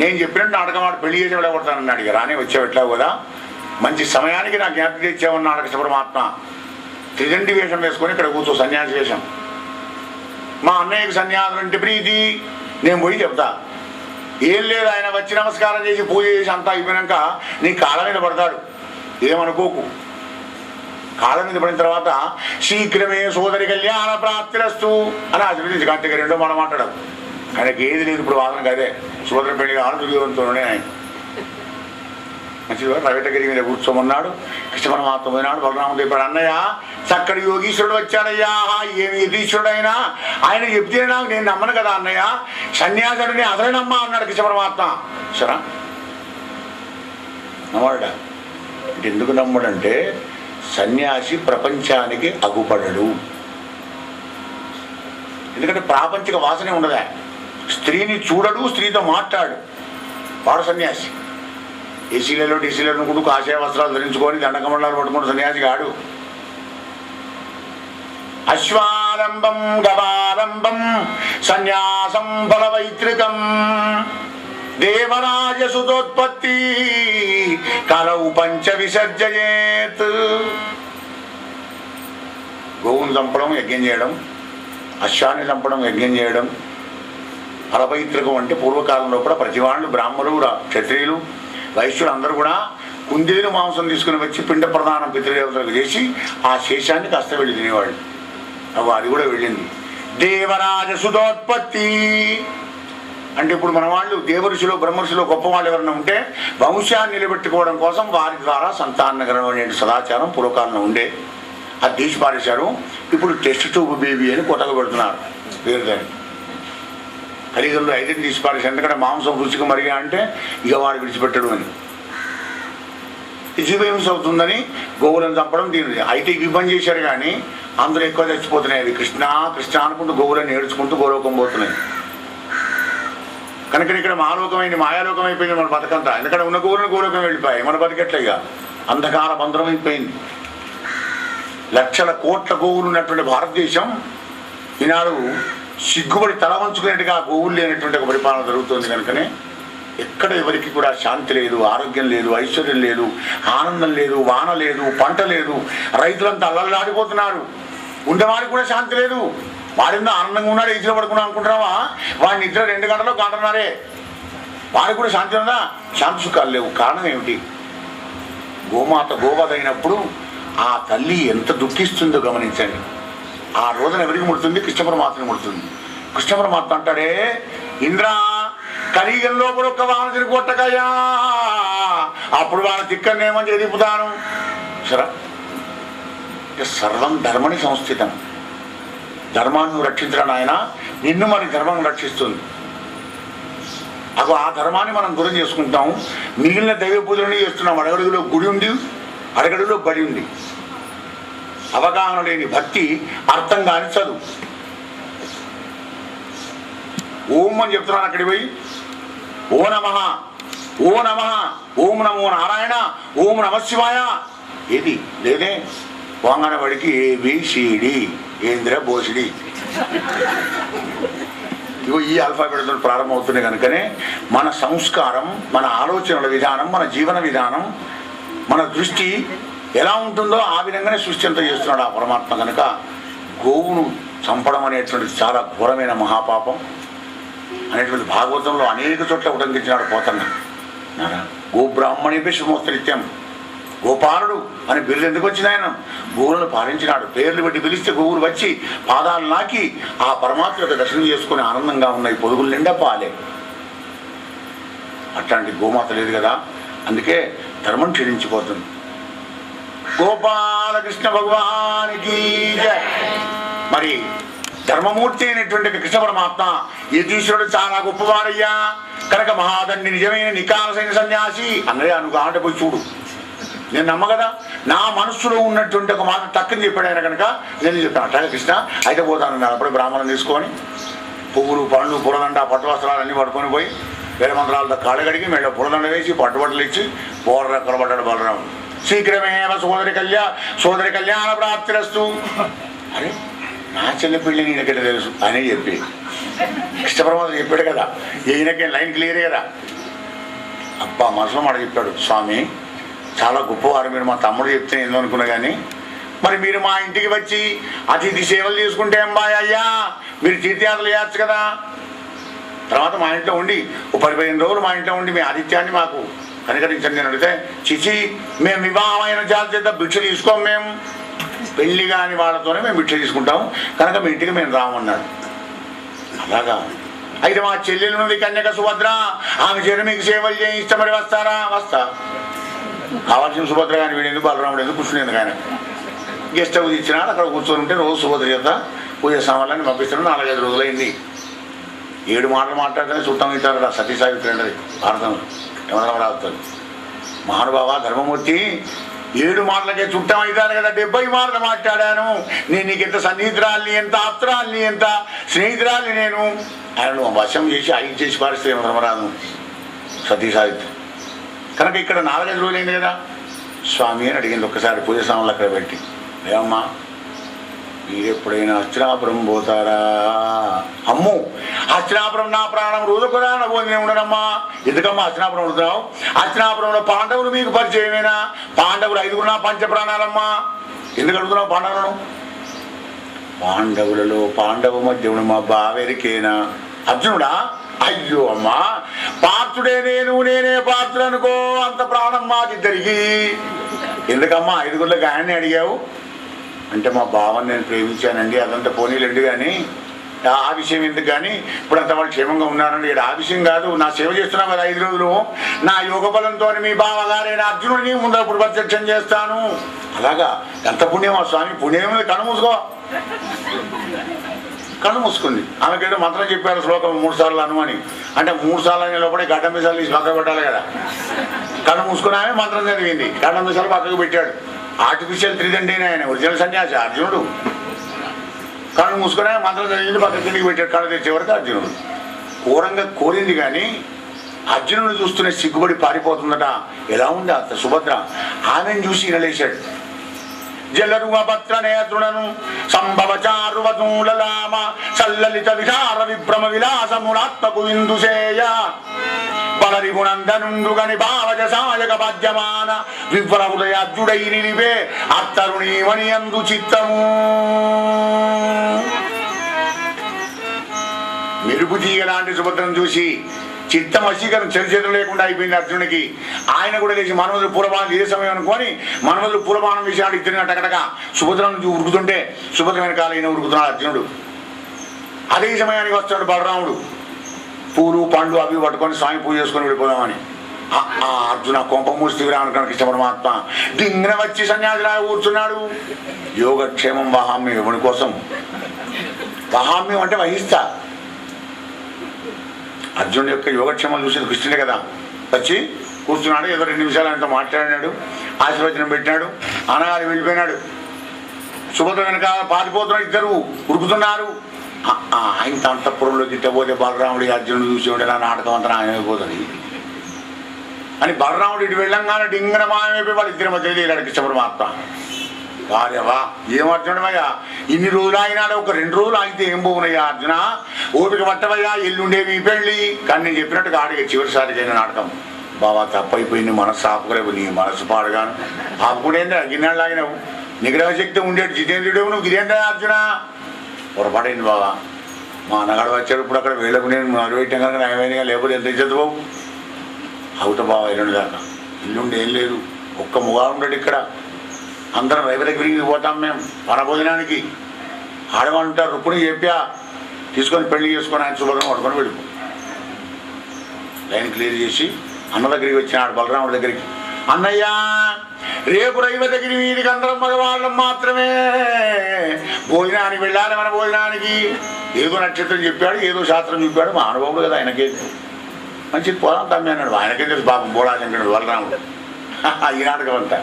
నేను చెప్పినట్టు నాటకం ఆడు పెళ్లి చేసి వెళ్ళగొడతానన్నాడు. ఇక రానే వచ్చావు ఎట్లావు కదా, మంచి సమయానికి నాకు జ్ఞాపకం తెచ్చావన్నాడు కృష్ణ పరమాత్మ. త్రిదండి వేషం వేసుకొని ఇక్కడ కూర్చో, సన్యాసి వేషం. మా అన్నయ్యకి సన్యాసులు అంటే ప్రీతి, నేను పోయి చెప్తా. ఏం లేదు, ఆయన వచ్చి నమస్కారం చేసి పూజ చేసి అంతా అయిపోయాక నీ కాళ్ళ మీద పడతాడు, ఏమనుకోకు. కాళ్ళ మీద పడిన తర్వాత శీఘ్రమే సోదరి కళ్యాణ ప్రాప్తిరస్తు అని ఆశీర్వదించి కార్తీక రెండో మాట మాట్లాడవు. ఆయనకి ఏది లేదు ఇప్పుడు వాదనకు, అదే సోదర పెళ్లి కావాలి దుర్యోధనతోనే. ఆయన మంచిగా రవిటగిరి మీద కూర్చోమన్నాడు. కృష్ణ పరమాత్మ పోయినాడు. బలరాముడు చెప్పాడు, అన్నయ్య చక్కటి యోగీశ్వరుడు వచ్చాడయ్యా, ఏమి యతీశ్వరుడైనా ఆయన చెప్తే నాకు నేను నమ్మను కదా అన్నయ్య, సన్యాసుడిని అసలే నమ్మా అన్నాడు కృష్ణ పరమాత్మ. సరా నమ్మడా అంటే ఎందుకు నమ్మడంటే, సన్యాసి ప్రపంచానికి అగుపడడు. ఎందుకంటే ప్రాపంచిక వాసనే ఉండదా, స్త్రీని చూడడు, స్త్రీతో మాట్లాడు, వాడు సన్యాసి. ఏసీలలో డీసీలలో కూడా కాషాయ వస్త్రాలు ధరించుకొని దండకమండలాలు పట్టుకుని సన్యాసి కాడు. అశ్వారంభం గవారంభం సన్యాసం బలవైత్రికం దేవరాజసుతోత్పత్తి కలౌ పంచ విసర్జయేత్. గోవును చంపడం యజ్ఞం చేయడం, అశ్వాన్ని చంపడం యజ్ఞం చేయడం. ఫలపైత్రికం అంటే పూర్వకాలంలో కూడా ప్రతి వాళ్ళు బ్రాహ్మణులు, క్షత్రియులు, వైశ్యులు అందరూ కూడా కుందేలు మాంసం తీసుకుని వచ్చి పిండ ప్రదానం పితృదేవతలకు చేసి ఆ శేషాన్ని కాస్త వెళ్ళి తినేవాళ్ళు. అది కూడా వెళ్ళింది. దేవరాజ సుధోత్పత్తి అంటే ఇప్పుడు మన వాళ్ళు దేవఋషిలో బ్రహ్మఋషిలో గొప్ప వాళ్ళు ఎవరైనా ఉంటే వంశాన్ని నిలబెట్టుకోవడం కోసం వారి ద్వారా సంతానగరం అనే సదాచారం పూర్వకాలంలో ఉండే, అది తీసి పారేశారు. ఇప్పుడు టెస్ట్ ట్యూబ్ బేబీ అని కొత్తగా పెడుతున్నారు పేరు దాన్ని. కలిగల్లో ఐదుని తీసి పారేశారు, ఎందుకంటే మాంసం రుచికి మరిగా అంటే ఇక వాడు విడిచిపెట్టడు అని. జీవహింస అవుతుందని గోవులను చంపడం దీని ఐటీకి ఇబ్బంది చేశారు, కానీ అందరూ ఎక్కువ చచ్చిపోతున్నాయి. అవి కృష్ణ కృష్ణ అనుకుంటూ గోవులను ఏడ్చుకుంటూ గోలోకం పోతున్నాయి. కనుక ఇక్కడ మాలోకమైంది, మాయాలోకం అయిపోయింది మన బతకంతా. ఎందుకంటే ఉన్న గోవులను గోలోకం వెళ్ళిపోయాయి, మన బతికెట్లేగా అంధకార బంధనం అయిపోయింది. లక్షల కోట్ల గోవులు ఉన్నటువంటి భారతదేశం ఈనాడు సిగ్గుబడి తల వంచుకునేట్టుగా గోవులు లేనటువంటి ఒక పరిపాలన జరుగుతుంది. కనుకనే ఎక్కడ ఎవరికి కూడా శాంతి లేదు, ఆరోగ్యం లేదు, ఐశ్వర్యం లేదు, ఆనందం లేదు, వాన లేదు, పంట లేదు. రైతులంతా అల్లల్లాడిపోతున్నారు. ఉండేవాడికి కూడా శాంతి లేదు. వాడిందో ఆనందంగా ఉన్నాడు, ఈజీలో పడుకున్నా అనుకుంటున్నావా? వాడి నిద్ర 2 గంటలో కాంటున్నారే, వాడికి కూడా శాంతి ఉందా? శాంతి సుఖాలు లేవు. కారణం ఏమిటి? గోమాత గోవధ అయినప్పుడు ఆ తల్లి ఎంత దుఃఖిస్తుందో గమనించండి. ఆ రోజున ఎవరికి ముడుతుంది? కృష్ణ పరమాత్మని ముడుతుంది. కృష్ణ పరమాత్మ అంటాడే, ఇంద్ర కలియుగంలో కూడా ఒక్క వాహన తిరిగొట్టకయ్యా, అప్పుడు వాళ్ళ తిక్కనేమని ఎదిపుతాను. సరే, సర్వం ధర్మని సంస్థితం. ధర్మాన్ని రక్షించడం ఆయన, నిన్ను మరి ధర్మం రక్షిస్తుంది. అగో ఆ ధర్మాన్ని మనం దూరం చేసుకుంటాం. మిగిలిన దైవ పూజలని చేస్తున్నాం. అడగడుగులో గుడి ఉంది, అడగడుగులో బడి ఉంది. అవగాహన లేని భక్తి, అర్థం కాని చదువు. ఓం అని చెప్తున్నాను, అక్కడికి పోయి ఓ నమః, ఓ నమః, ఓం నమో నారాయణ, ఓం నమ శివాయ ఏది లేదే. వాంగనబడికి ఏబిసిడి ఏంద్ర బోసిడి, ఇగో ఈ ఆల్ఫాబెట్తో ప్రారంభమవుతున్నాయి. కనుకనే మన సంస్కారం, మన ఆలోచనల విధానం, మన జీవన విధానం, మన దృష్టి ఎలా ఉంటుందో ఆ విధంగానే సృష్టి అంతా చేస్తున్నాడు ఆ పరమాత్మ. కనుక గోవును చంపడం అనేటువంటిది చాలా ఘోరమైన మహాపాపం అనేటువంటి భాగవతంలో అనేక చోట్ల ఉటంకించినాడు పోతన్న. గోబ్రాహ్మణిపై శుభోస్తరిత్యం, గోపాలుడు అని బిల్లు ఎందుకు వచ్చింది? ఆయన గోవులను పాలించినాడు. పేర్లు పెట్టి పిలిస్తే గోవులు వచ్చి పాదాలు నాకి ఆ పరమాత్మ యొక్క దర్శనం చేసుకుని ఆనందంగా ఉన్నాయి. పొదుగులు నిండా పాలే. అట్లాంటి గోమాత లేదు కదా, అందుకే ధర్మం క్షీణించిపోతుంది. గోపాలకృష్ణ భగవానికి మరి ధర్మమూర్తి అయినటువంటి కృష్ణ పరమాత్మ యతీశ్వరుడు చాలా గొప్పవాడయ్యా కనుక మహాదండి నిజమైన నికాలసైన సన్యాసి అన్నయ్య నువ్వు కావాలంటే పోయి చూడు, నేను నమ్మగదా. నా మనస్సులో ఉన్నటువంటి ఒక మాట తక్కువ చెప్పాడు ఆయన కనుక నేను చెప్తాను అట్లాగే కృష్ణ అయితే పోతాను. అప్పుడే బ్రాహ్మణం తీసుకొని పువ్వులు పండ్లు పులదండ పట్టు వస్త్రాలు అన్నీ పట్టుకొని పోయి వేల మంత్రాలతో కాళ్ళు కడిగి మెళ్ళ పులదండ వేసి పట్టుబట్టలు ఇచ్చి బోర్ర కొలబడ్డాడు బలరాముడు. శీఘ్రమేవ సోదరి కళ్యాణ ప్రాప్తిరస్తు. అరే నా చెల్లి పెళ్ళి ఈయనకెట్ట తెలుసు అని చెప్పి కృష్ణ పరమాత్మ చెప్పాడు కదా, ఈయనకే లైన్ క్లియర్ కదా. అబ్బా మనసులో మాట చెప్పాడు, స్వామి చాలా గొప్పవారు మీరు, మా తమ్ముడు చెప్తే ఏందో అనుకున్నా కానీ మరి మీరు మా ఇంటికి వచ్చి అతిథి సేవలు చేసుకుంటే ఏం బాయ్ అయ్యా, మీరు తీర్థయాత్రలు చేయొచ్చు కదా. తర్వాత మా ఇంట్లో ఉండి ఓ 15 రోజులు మా ఇంట్లో ఉండి మీ ఆతిథ్యాన్ని మాకు కనికరించండి నేను అడిగితే, చిచి మేము వివాహమైన జాతి చేత భిక్ష తీసుకోం, మేము పెళ్లి కాని వాళ్ళతోనే మేము భిక్ష తీసుకుంటాం కనుక మీ ఇంటికి మేము రామన్నాడు. అలాగా అయితే మా చెల్లెలు ఉన్నది కన్యక సుభద్ర, ఆమె చేత మీకు సేవలు చేయిస్తే మరి వస్తారా? వస్తా. కావాల్సిన సుభద్ర కానీ వీడు ఎందుకు బలరాముడు ఎందుకు కూర్చునేందుకు ఆయన గెస్ట్ హౌస్ ఇచ్చినాడు, అక్కడ కూర్చొని ఉంటే రోజు సుభద్ర చేత పూజ సామాన్లని పంపిస్తున్నాడు. 4-5 రోజులైంది. 7 మాటలు మాట్లాడితేనే చుట్టం ఇచ్చారు సతీ సావిత్రి అండి భారతంలో యమధర్మరాజుతుంది. మహానుభావ ధర్మమూర్తి 7 మాటలకే చుట్టం అవుతారు కదా, 70 మాటలు మాట్లాడాను. నేను నీకు ఎంత సన్నిహితురాల్ని, ఎంత ఆప్తురాల్ని, ఎంత స్నేహితురాల్ని నేను. ఆయనను వశం చేసి 5 చేసి పారిస్తే యమధర్మరాజు సతీ సావిత్రి. కనుక ఇక్కడ 4-5 రోజులైంది కదా. స్వామి అని అడిగింది ఒక్కసారి పూజ సామాన్లు అక్కడ పెట్టి, ఏమమ్మా మీరు ఎప్పుడైనా హస్తినాపురం పోతారా? అమ్ము హస్తినాపురం నా ప్రాణం రోజు కూడా పోతూనే ఉండనమ్మా. ఎందుకమ్మా హస్తినాపురం ఉంటున్నావు? హస్తినాపురంలో పాండవులు మీకు పరిచయమేనా? పాండవులు 5 పంచ ప్రాణాలమ్మా. ఎందుకు అడుగుతున్నావు పాండవులను? పాండవులలో పాండవ మధ్యముడు మా బావెరికేనా? అర్జునుడా? అయ్యో అమ్మా పాత్రుడే నేను, నేనే పాత్రుడు అనుకో, అంత ప్రాణం మాకిద్దరికి. ఎందుకమ్మా 5 ఆయన్ని అడిగావు అంటే మా బావని నేను ప్రేమించానండి, అదంతా పోనీలండి. కానీ ఆ విషయం ఎందుకు, కానీ ఇప్పుడు అంత వాళ్ళు క్షేమంగా ఉన్నారండి. ఇక్కడ ఆ విషయం కాదు, నా సేవ చేస్తున్నావు కదా 5 రోజులు, నా యోగ బలంతో మీ బావగారైన అర్జునుడిని ముందు ఇప్పుడు ప్రత్యక్షం చేస్తాను. అలాగా ఎంత పుణ్యమా స్వామి? పుణ్యం కన్ను మూసుకో. కన్ను మూసుకుంది. ఆమెకేదో మంత్రం చెప్పారు శ్లోకం 3 సార్లు అనుమని, అంటే 3 సార్లు అనే లోపలే గడ్డ మిసాలు తీసి పక్కకు పెట్టాలి కదా. కన్ను మూసుకుని ఆమె మంత్రం చదివింది, గడ్డ మిసాలు పక్కకు పెట్టాడు. ఆర్టిఫిషియల్ త్రిదండేనే ఆయన, ఒరిజినల్ సన్యాసి అర్జునుడు. కన్ను మూసుకుని మంత్రం చదివింది, పక్క కిందికి పెట్టాడు. కన్ను తెచ్చే వరకు అర్జునుడు ఘోరంగా కోరింది. కానీ అర్జునుడు చూస్తూనే సిగ్గుబడి పారిపోతుందట. ఎలా ఉంది అంత సుభద్ర? ఆమెను చూసి నిలేశాడు. జలరువపత్ర నేత్రుడను సంభవచారువతూలలామ సల్లలిత విచార విభ్రమ విలాసమునాత్మకు విందుసేయ బలరిగునందనుండు గని భావజ సాయక బాధ్యమాన వివ్ర హృదయార్జుడై నిలిపే అత్తరుణీమణి అందు చిత్తము. మెరుపు తీగ లాంటి సుభద్రను చూసి చిత్తం వశీకరణ చరిచేతం లేకుండా అయిపోయింది అర్జునుడికి. ఆయన కూడా లేచి మన్మధుడు పూలబాణం ఏ సమయం అనుకొని మన్మధుడు పూలబాణం విషయాలు ఇద్దరిని అటకటగా సుభద్రను ఉరుకుతుంటే సుభద్ర వెనకాల ఈయన ఉరుకుతున్నాడు అర్జునుడు. అదే సమయానికి వస్తాడు బలరాముడు, పూలు పండ్లు అవి పట్టుకొని స్వామి పూజ చేసుకొని వెళ్ళిపోదామని. అర్జున కొంప మూర్తివిరా అనుకున్న కృష్ణ పరమాత్మ దింగిన వచ్చి సన్యాసిలాగా కూర్చున్నాడు. యోగక్షేమం వహామ్యం ఎవరి కోసం? వహామ్యం అంటే వహిస్తా. అర్జునుడి యొక్క యోగక్షేమం చూసేది కృష్ణుడే కదా. వచ్చి కూర్చున్నాడు, ఏదో 2 నిమిషాలు ఆయనతో మాట్లాడినాడు, ఆశీర్వచనం పెట్టినాడు, అనగానే వెళ్ళిపోయినాడు. సుభద్ర వెనక పారిపోతున్నాడు, ఇద్దరు ఉరుకుతున్నారు. ఆయన అంతఃపురంలో గిట్టబోతే బలరాముడి అర్జునుడు చూసి ఉంటే నా నాటకం అంతా ఆయమైపోతుంది అని బలరాముడు ఇటు వెళ్ళంగానే డింగన మాయమైపోయి వాళ్ళు ఇద్దరి మధ్య వెళ్ళాడు కృష్ణ పరమాత్మ. వారేవా ఏం అర్జునమయ్యా, ఇన్ని రోజులు ఆగినాడు, ఒక 2 రోజులు ఆగితే ఏం పోవునయ్యా అర్జున, ఓపిక పట్టవయ్యా, ఎల్లుండేవి పెళ్ళి. కానీ నేను చెప్పినట్టుగా ఆడిగా చివరిసారికి అయిన నాటకం. బాబా తప్పైపోయింది, మనసు ఆపుకోలేవు, నీ మనసు పాడుగాను ఆపుకుంటేందా గిన్నెలు లాగినావు, నిగ్రహ శక్తి ఉండేది జితేంద్రుడేవు నువ్వు, ఇదేంటా అర్జున? పొరపాటైంది బాబా, మా అన్నగాడు వచ్చాడు, ఇప్పుడు అక్కడ వీళ్ళకు నేను మొదలుపెట్టాం కనుక నయమైనగా, లేకపోతే ఎంత ఇచ్చేది బాబు అవుతా బాబా. ఎల్లుండి దాకా ఇల్లుండి ఏం లేదు, ఒక్క ముగా ఉండడు ఇక్కడ, అందరం రైతు దగ్గరికి పోతాం మేము వనభోజనానికి. ఆడవాళ్ళు ఉంటారు, రుక్కుని చెప్పా తీసుకొని పెళ్లి చేసుకొని ఆయన శుభ్రం పట్టుకొని వెళ్ళిపో. లైన్ క్లియర్ చేసి అన్న దగ్గరికి వచ్చిన ఆడు బలరాముడి దగ్గరికి, అన్నయ్య రేపు రైవతగిరి వీధికి అందరం మగవాళ్ళం మాత్రమే భోజనానికి వెళ్ళాలి. మన భోజనానికి ఏదో నక్షత్రం చెప్పాడు, ఏదో శాస్త్రం చెప్పాడు. మా అనుభవం కదా ఆయనకే మంచిది పోదాం తమ్మి అన్నాడు. ఆయనకే తెలుసు పాపం బోళాశంకరుడు బలరాముడు ఈ నాటకం అంతా.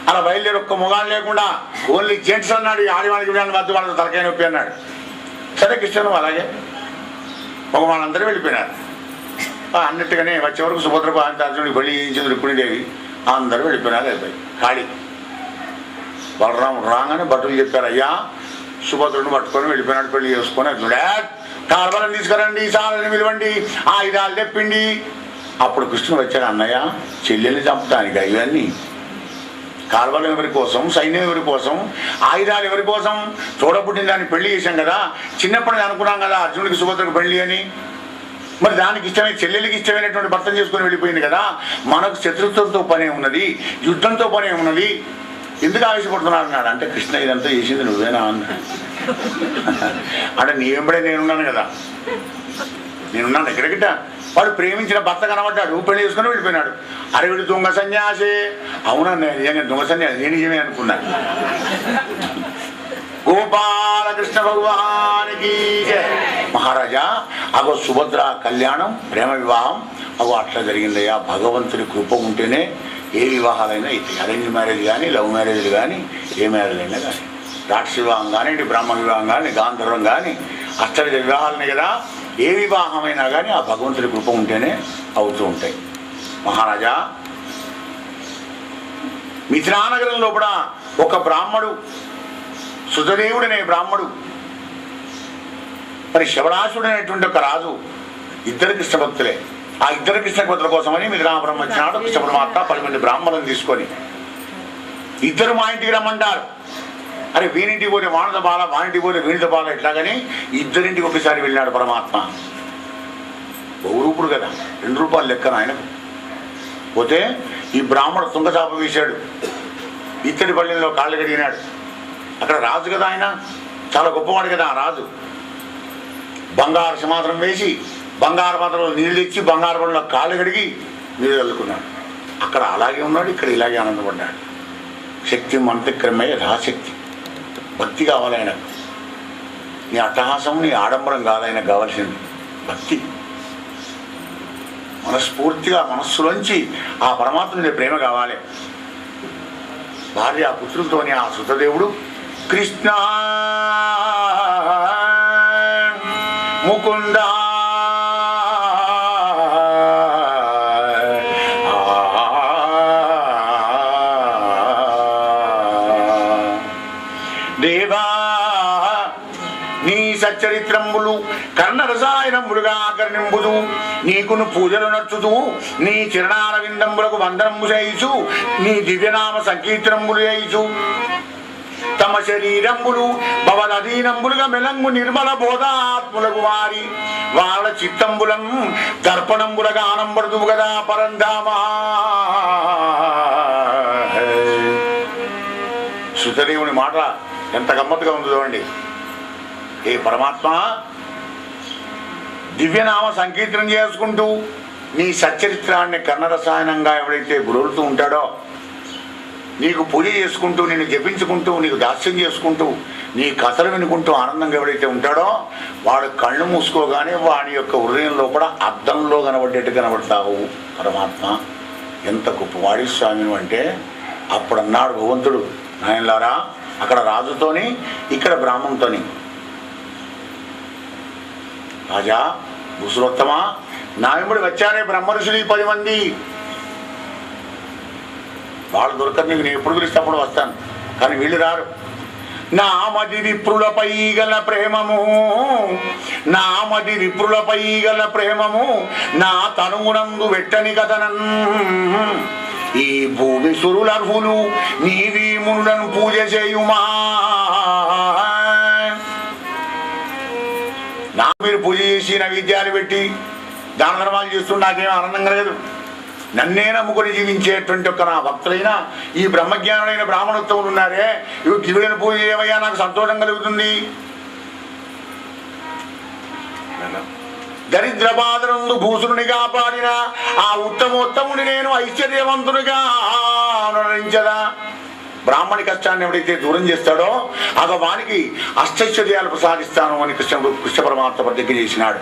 అలా బయలుదేరి ఒక్క మొగాలు లేకుండా ఓన్లీ జెంట్స్ అన్నాడు. ఆడివానికి మధ్య వాళ్ళతో తలకాయ నొప్పి అన్నాడు. సరే కృష్ణను అలాగే మగవాళ్ళందరూ వెళ్ళిపోయినారు. అన్నట్టుగానే వచ్చే వరకు సుభద్రకు అర్జునుడికి పెళ్లి చేయించింది రుక్మిణీదేవి. అందరూ వెళ్ళిపోయినారు. అయిపోయి ఖాళీ. బలరాముడు రాగానే భటులు చెప్పారు, అయ్యా సుభద్రుడిని పట్టుకొని వెళ్ళిపోయినాడు పెళ్లి చేసుకొని. అర్జునుడు కాల్వలను తీసుకురండి, సాలని పిలవండి, ఆయుధాలు తెప్పిండి. అప్పుడు కృష్ణుడు వచ్చాడు, అన్నయ్య చెల్లెల్ని చంపడానికి ఇవన్నీ కాల్వలు ఎవరి కోసం, సైన్యం ఎవరి కోసం, ఆయుధాలు ఎవరి కోసం? చూడబుట్టిన దాన్ని పెళ్లి చేశాం కదా. చిన్నప్పుడు అనుకున్నాం కదా అర్జునుడికి సుభద్రకు పెళ్లి అని. మరి దానికి ఇష్టమైన చెల్లెలికి ఇష్టమైనటువంటి భర్తను చేసుకుని వెళ్ళిపోయింది కదా. మనకు శత్రుత్వంతో పనే ఉన్నది, యుద్ధంతో పనే ఉన్నది, ఎందుకు ఆవేశపడుతున్నారు అన్నాడు. అంటే కృష్ణ ఇదంతా చేసింది నువ్వేనా అన్నాడు. అంటే నీ వెంబడే నేనున్నాను కదా, నేనున్నాను ఎక్కడికిట. వాడు ప్రేమించిన భర్త కనబడ్డాడు, పెళ్లి చేసుకుని వెళ్ళిపోయినాడు. అరే వీడు దొంగ సన్యాసి. అవునన్నా నిజంగా దొంగ సన్యాసి, నేను నిజమే అనుకున్నాను. గోపాలకృష్ణ భగవానికి మహారాజా అగో సుభద్ర కళ్యాణం ప్రేమ వివాహం అగో అట్లా జరిగిందయ్యా. భగవంతుడి కృప ఉంటేనే ఏ వివాహాలైనా అవుతాయి. అరేంజ్ మ్యారేజ్ కానీ, లవ్ మ్యారేజ్లు కానీ, ఏ మ్యారేజ్ అయినా కానీ, రాక్షస వివాహం కానీ, బ్రహ్మ వివాహం కానీ, గాంధర్వం కానీ, అష్టవిధ వివాహాలనే కదా. ఏ వివాహమైనా కానీ ఆ భగవంతుడి కృప ఉంటేనే అవుతూ ఉంటాయి. మహారాజా మిథిలానగరంలో కూడా ఒక బ్రాహ్మడు, సుతదేవుడనే బ్రాహ్మడు, మరి శివరాశుడు అనేటువంటి ఒక రాజు, ఇద్దరు కృష్ణ భక్తులే. ఆ ఇద్దరు కృష్ణ భక్తుల కోసమని మిథిలాపురం వచ్చినాడు కృష్ణ పరమాత్మ 10 మంది బ్రాహ్మణులను తీసుకొని. ఇద్దరు మా ఇంటికి రమ్మంటారు. అరే వీనింటికి పోతే వాణితో బాల, వానింటికి పోతే వీనితో బాల, ఎట్లాగని ఇద్దరింటికి ఒకసారి వెళ్ళినాడు పరమాత్మ. బహురూపుడు కదా, 2 రూపాయలు లెక్కన ఆయనకు. పోతే ఈ బ్రాహ్మడు తుంగచాప వేశాడు, ఇత్తడి పల్లెల్లో కాళ్ళు కడిగినాడు. అక్కడ రాజు కదా ఆయన, చాలా గొప్పవాడు కదా ఆ రాజు. బంగారు సింహాసనం వేసి బంగారు పాత్రలో నీళ్ళు తెచ్చి బంగారు పళ్ళలో కాళ్ళు కడిగి నీళ్ళు చల్లుకున్నాడు. అక్కడ అలాగే ఉన్నాడు, ఇక్కడ ఇలాగే ఆనందపడ్డాడు. శక్తి మంత్రక్రమే యథాశక్తి. భక్తి కావాలి ఆయనకు. నీ అట్టహాసం, నీ ఆడంబరం కాదు ఆయనకు కావాల్సింది, భక్తి. మనస్ఫూర్తిగా మనస్సులోంచి ఆ పరమాత్ముని ప్రేమ కావాలి. భార్య పుత్రులతోని ఆ సుతదేవుడు కృష్ణ ముకుంద దేవా నీ సచ్చరిత్రంబులు కర్ణరసాయనంబులుగా కర్ణింబుదు, నీకును పూజలు నచ్చుతూ నీ చిరణాల విందంబులకు వందనంబు చేయిచు, నీ దివ్యనామ సంకీర్తనంబులు చేయిచు, తమ శరీరంబులు భవదీనంబులుగా మెలంగు నిర్మల బోధాత్ములకు వారి వాళ్ళ చిత్తంబులం దర్పణంబులుగా ఆనంబడుదు కదా పరంధామా. సుతదేవుని మాట ఎంత గమ్మత్తుగా ఉందో అండి. ఏ పరమాత్మ దివ్యనామ సంకీర్తనం చేసుకుంటూ నీ సచ్చరిత్రాన్ని కర్ణరసాయనంగా ఎవడైతే గురువుతూ ఉంటాడో, నీకు పూజ చేసుకుంటూ, నిన్ను జపించుకుంటూ, నీకు దాస్యం చేసుకుంటూ, నీ కథలు వినుకుంటూ ఆనందంగా ఎవడైతే ఉంటాడో వాడు కళ్ళు మూసుకోగానే వాడి యొక్క హృదయంలో కూడా అద్దంలో కనబడ్డట్టు కనబడతావు పరమాత్మ. ఎంత గొప్పవాడి స్వామి అంటే అప్పుడు అన్నాడు భగవంతుడు, నాయనలారా అక్కడ రాజుతోని ఇక్కడ బ్రాహ్మణుతోని, రాజా భూసురోత్తమా నా వెంబడి వచ్చారే బ్రహ్మఋషులు 10 మంది, వాళ్ళు దొరకదు నీకు, నేను ఎప్పుడు పిలిస్తే అప్పుడు వస్తాను, కానీ వీళ్ళు రారు. నామది విప్రులపై గల ప్రేమము, నామది విప్రులపై గల ప్రేమము నా తనుగునందు వెట్టని కథనన్, ఈ భూమి సురులర్హులు నీవీ మునులను పూజ చేయుమా. నా మీరు పూజ చేసి నైవేద్యాలు పెట్టి దాన ధర్మాలు చేస్తుంటే నాకేం ఆనందం కలగదు. నన్నే నమ్ముకొని జీవించేటువంటి ఒక నా భక్తులైన ఈ బ్రహ్మజ్ఞానులైన బ్రాహ్మణోత్తములు ఉన్నారే, ఇవి కివిడని పూజ ఏమయ్యా నాకు సంతోషం కలుగుతుంది. దరిద్ర బాధనందు భూసురుని కాపాడిన ఆ ఉత్తమోత్తముని నేను ఐశ్వర్యవంతునిగా అనురించదా. బ్రాహ్మణి కష్టాన్ని ఎవడైతే దూరం చేస్తాడో వానికి అష్టైశ్వర్యాలు ప్రసాదిస్తాను అని కృష్ణ పరమాత్మ ప్రతిజ్ఞ చేసినాడు.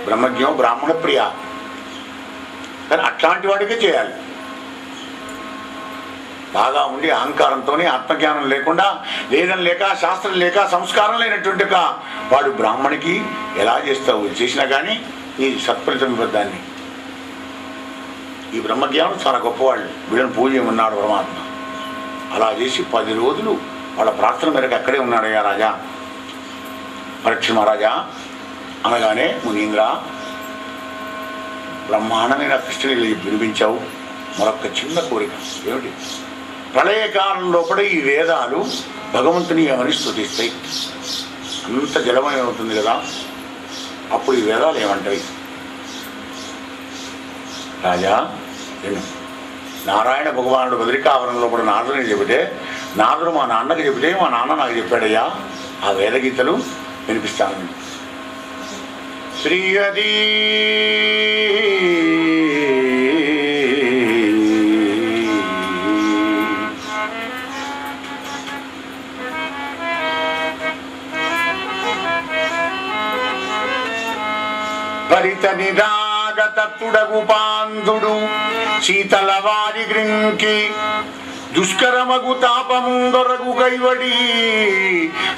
బ్రహ్మజ్ఞం బ్రాహ్మణ ప్రియ, కానీ అట్లాంటి వాడికే చేయాలి. బాగా ఉండి అహంకారంతో ఆత్మజ్ఞానం లేకుండా, వేదం లేక, శాస్త్రం లేక, సంస్కారం లేనటువంటి వాడు బ్రాహ్మణికి ఎలా చేస్తావు? చేసినా కానీ నీ సత్ఫలితం ఇవ్వద్దాన్ని. ఈ బ్రహ్మజ్ఞానం చాలా గొప్పవాళ్ళు. వీళ్ళని పూజ ఉన్నాడు పరమాత్మ. అలా చేసి 10 రోజులు వాళ్ళ ప్రార్థన మేరకు అక్కడే ఉన్నాడయ్యా రాజా. పరీక్ష మహారాజా అనగానే, మునీంద్ర బ్రహ్మాండమైన కృష్ణుని వినిపించావు. మరొక చిన్న కోరిక ఏమిటి? ప్రళయకాలంలో కూడా ఈ వేదాలు భగవంతుని ఏమని స్తుతిస్తాయి. అంత జలమయం అవుతుంది కదా, అప్పుడు ఈ వేదాలు ఏమంటాయి? రాజా విను. నారాయణ భగవానుడు బద్రికావరణంలో కూడా నారదుని చెబితే, నారదుడు మా నాన్నకి చెబితే మా నాన్న నాకు చెప్పాడయ్యా ఆ వేదగీతలు వినిపిస్తాను. శ్రీహరి భరిత నిరాగతత్తుడగు పాంధుడు శీతల వారి గ్రింకి దుష్కరమగు తాపముందొరగు కైవడి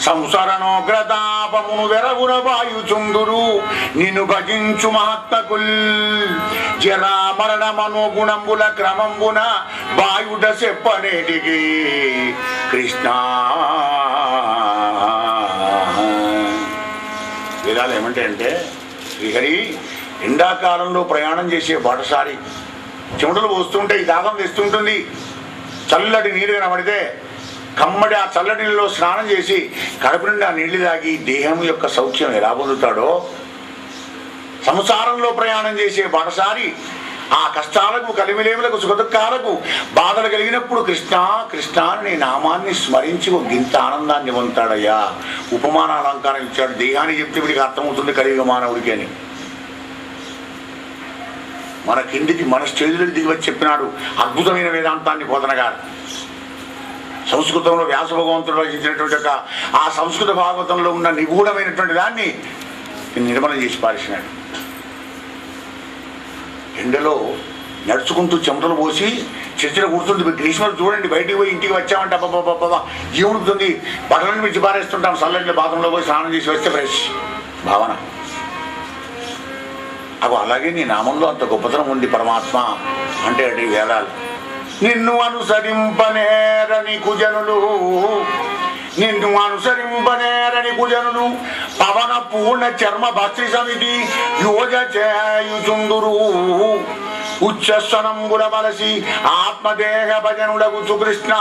సంసరణోగ్రతాపమును వెరగున వాయుచుందురు నిన్ను భజించు మహాత్మకుల్ జరా మరణ మనోగుణంబుల క్రమంబున వాయుడ చెప్పనేటికి కృష్ణ. వేదాలు ఏమంటే అంటే, శ్రీహరి ఎండాకాలంలో ప్రయాణం చేసే బాటసారి చెమటలు పోస్తుంటే దాహం వేస్తుంటుంది. చల్లటి నీరు కనబడితే కమ్మడి ఆ చల్లటి నీళ్ళలో స్నానం చేసి కడుపు నుండి ఆ నీళ్లు తాగి దేహం యొక్క సౌఖ్యం ఎలా పొందుతాడో, సంసారంలో ప్రయాణం చేసే బాటసారి ఆ కష్టాలకు, కలిమిలేములకు, సుఖదుఖాలకు, బాధలు కలిగినప్పుడు కృష్ణ కృష్ణ అని నామాన్ని స్మరించి ఒక గింత ఆనందాన్ని పొందుతాడయ్యా. ఉపమాన అలంకారం ఇచ్చాడు. దేహాన్ని చెప్తే వీడికి అర్థమవుతుంది కలియుగ మానవుడికి అని. మన కిందికి మన స్టేజ్లోకి దిగి వచ్చి చెప్పినాడు అద్భుతమైన వేదాంతాన్ని బోధన గారు. సంస్కృతంలో వ్యాస భగవంతుడు రచించినటువంటి ఆ సంస్కృత భాగవతంలో ఉన్న నిగూఢమైనటువంటి దాన్ని నిర్మలం చేసి పారేసినాడు. ఎండలో నడుచుకుంటూ చెమటలు పోసి చర్చలో కూర్చుంది. గ్రీష్మలు చూడండి, బయటికి పోయి ఇంటికి వచ్చామంటే అబ్బా జీవుడుతుంది, బట్టలను మించి పారేస్తుంటాం. చల్లటి బాత్రూంలో పోయి స్నానం చేసి వస్తే ఫ్రెష్ భావన. అలాగే నీ నామంలో అంత గొప్పతనం ఉంది పరమాత్మ అంటే అటు వేదాలు. నిన్ను అనుసరింపనేరని కుజనులు, నిన్ను అనుసరింపనేరని కుజనులు పవన పూర్ణ చర్మ భస్త్రి సమితి యోజ చేయుచుందురు ఉచ్చస్వనంబుల బలసి ఆత్మదేహ భజనుడగు సుకృష్ణ.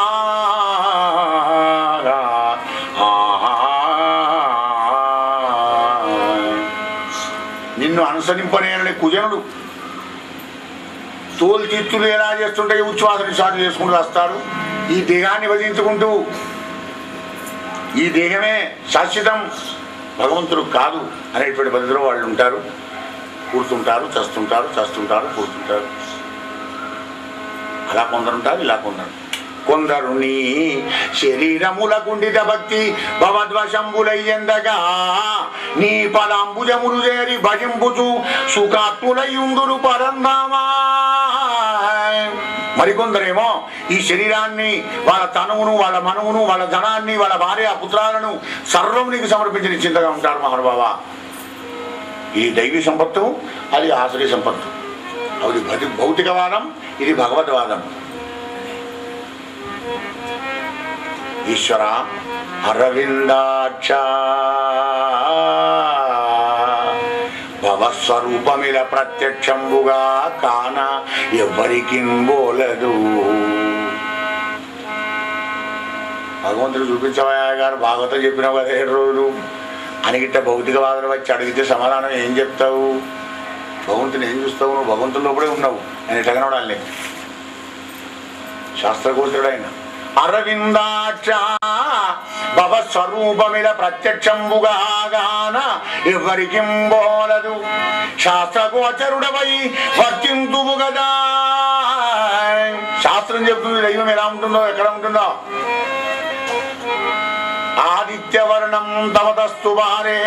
నిన్ను అనుసరింపనేరని కుజనుడు తోలు చిత్తులు ఎలా చేస్తుంటే ఉచ్ఛ్వాస నిశ్వాసం చేసుకుంటూ వస్తారు. ఈ దేహాన్ని భజించుకుంటూ, ఈ దేహమే శాశ్వతం, భగవంతుడు కాదు అనేటువంటి పద్ధతిలో వాళ్ళు ఉంటారు. కూర్చుంటారు, చస్తుంటారు, చస్తుంటారు, కూర్చుంటారు. అలా కొందరుంటారు, ఇలా కొందరు. కొందరు నీ శరీరముల గుండిత భక్తి భవద్వశంబులయ్యందగా నీ పదాంబుజములు చేరి భజింపుచు సుఖాత్ములయ్యుందురు పరంధామా. మరికొందరేమో ఈ శరీరాన్ని, వాళ్ళ తనువును, వాళ్ళ మనవును, వాళ్ళ ధనాన్ని, వాళ్ళ భార్య పుత్రాలను సర్వం నీకు సమర్పించి నిశ్చింతగా ఉంటారు మహానుభావ. ఇది దైవీ సంపత్తు, అది ఆసురీ సంపత్తు. అది భౌతికవాదం, ఇది భగవద్వాదం. ఈశ్వర అరవిందాక్ష భవస్వరూపమిల ప్రత్యక్షంబుగా కాన ఎవరికి బోలదు. భగవంతుడు చూపించవయ్యా గారు, భాగవతం చెప్పినావు కదా 7 రోజులు అని గిట్ట భౌతికవాదులు వచ్చి అడిగితే సమాధానం ఏం చెప్తావు? భగవంతుని ఏం చూస్తావు? నువ్వు భగవంతుల్లో కూడా ఉన్నావు. నేను ఎటగనవడాలే శాస్త్రగోచరుడు ఆయన. అరవిందాక్ష భవస్వరూపమిల ప్రత్యక్షంబుగా గాన ఎవరికి బోలదు. శాస్త్రగోచరుడవై వర్తింతువు కదా. శాస్త్రం చెప్తుంది దైవం ఎలా ఉంటుందో, ఎక్కడ ఉంటుందో. ఆదిత్యవర్ణం తమతస్తు వారే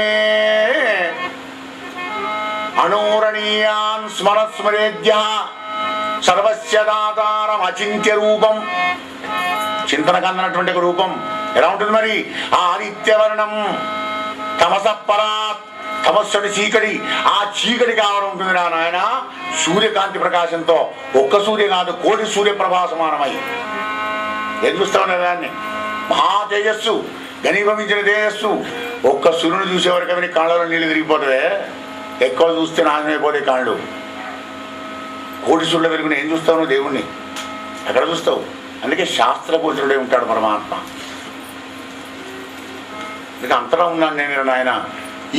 అనూరణీయాన్ స్మరస్మరేద్య సర్వస్య దాతారం అచింత్య రూపం. చింతన కందనటువంటి ఒక రూపం ఎలా ఉంటుంది మరి? ఆదిత్యవర్ణం తమసపరాత్, తమస్సుడి చీకటి, ఆ చీకటి కావడం ఉంటుంది రా నాయన సూర్యకాంతి ప్రకాశంతో. ఒక్క సూర్య కాదు, కోటి సూర్యప్రభా సమానమై. ఏం చూస్తామనే దాన్ని మహా తేజస్సు, ఘనీభవించిన తేజస్సు. ఒక్క సూర్యుని చూసేవరకు కళ్ళలో నీళ్ళు తిరిగిపోతుంది. ఎక్కువ చూస్తే నాశనం అయిపోతాయి కళ్ళు. కోటి సూర్యుల వెలుగుని ఏం చూస్తావు నువ్వు? దేవుణ్ణి ఎక్కడ చూస్తావు? అందుకే శాస్త్రగోచరుడే ఉంటాడు పరమాత్మ. అందుకే అంతటా ఉన్నాను నేను నాయన.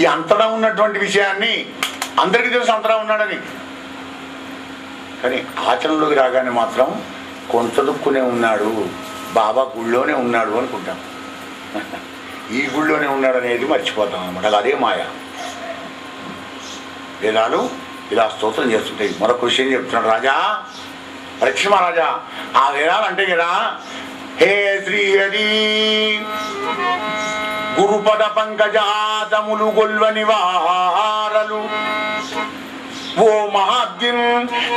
ఈ అంతటా ఉన్నటువంటి విషయాన్ని అందరికీ తెలుసు, అంతటా ఉన్నాడని. కానీ ఆచరణలోకి రాగానే మాత్రం కొంత దుక్కునే ఉన్నాడు, బాబా గుళ్ళోనే ఉన్నాడు అనుకుంటాం. ఈ గుళ్ళోనే ఉన్నాడు అనేది మర్చిపోతాం అన్నమాట. అదే మాయ. వేదాలు ఇలా స్తోత్రం చేస్తుంటాయి. మరొక విషయం చెప్తున్నాడు రాజా, పరీక్ష మహారాజా. ఆ వేదాలు అంటే కదా, హే శ్రీహరి గురుపద పంకజాతములు గొల్వని వారలు, ఓ మహాద్యున్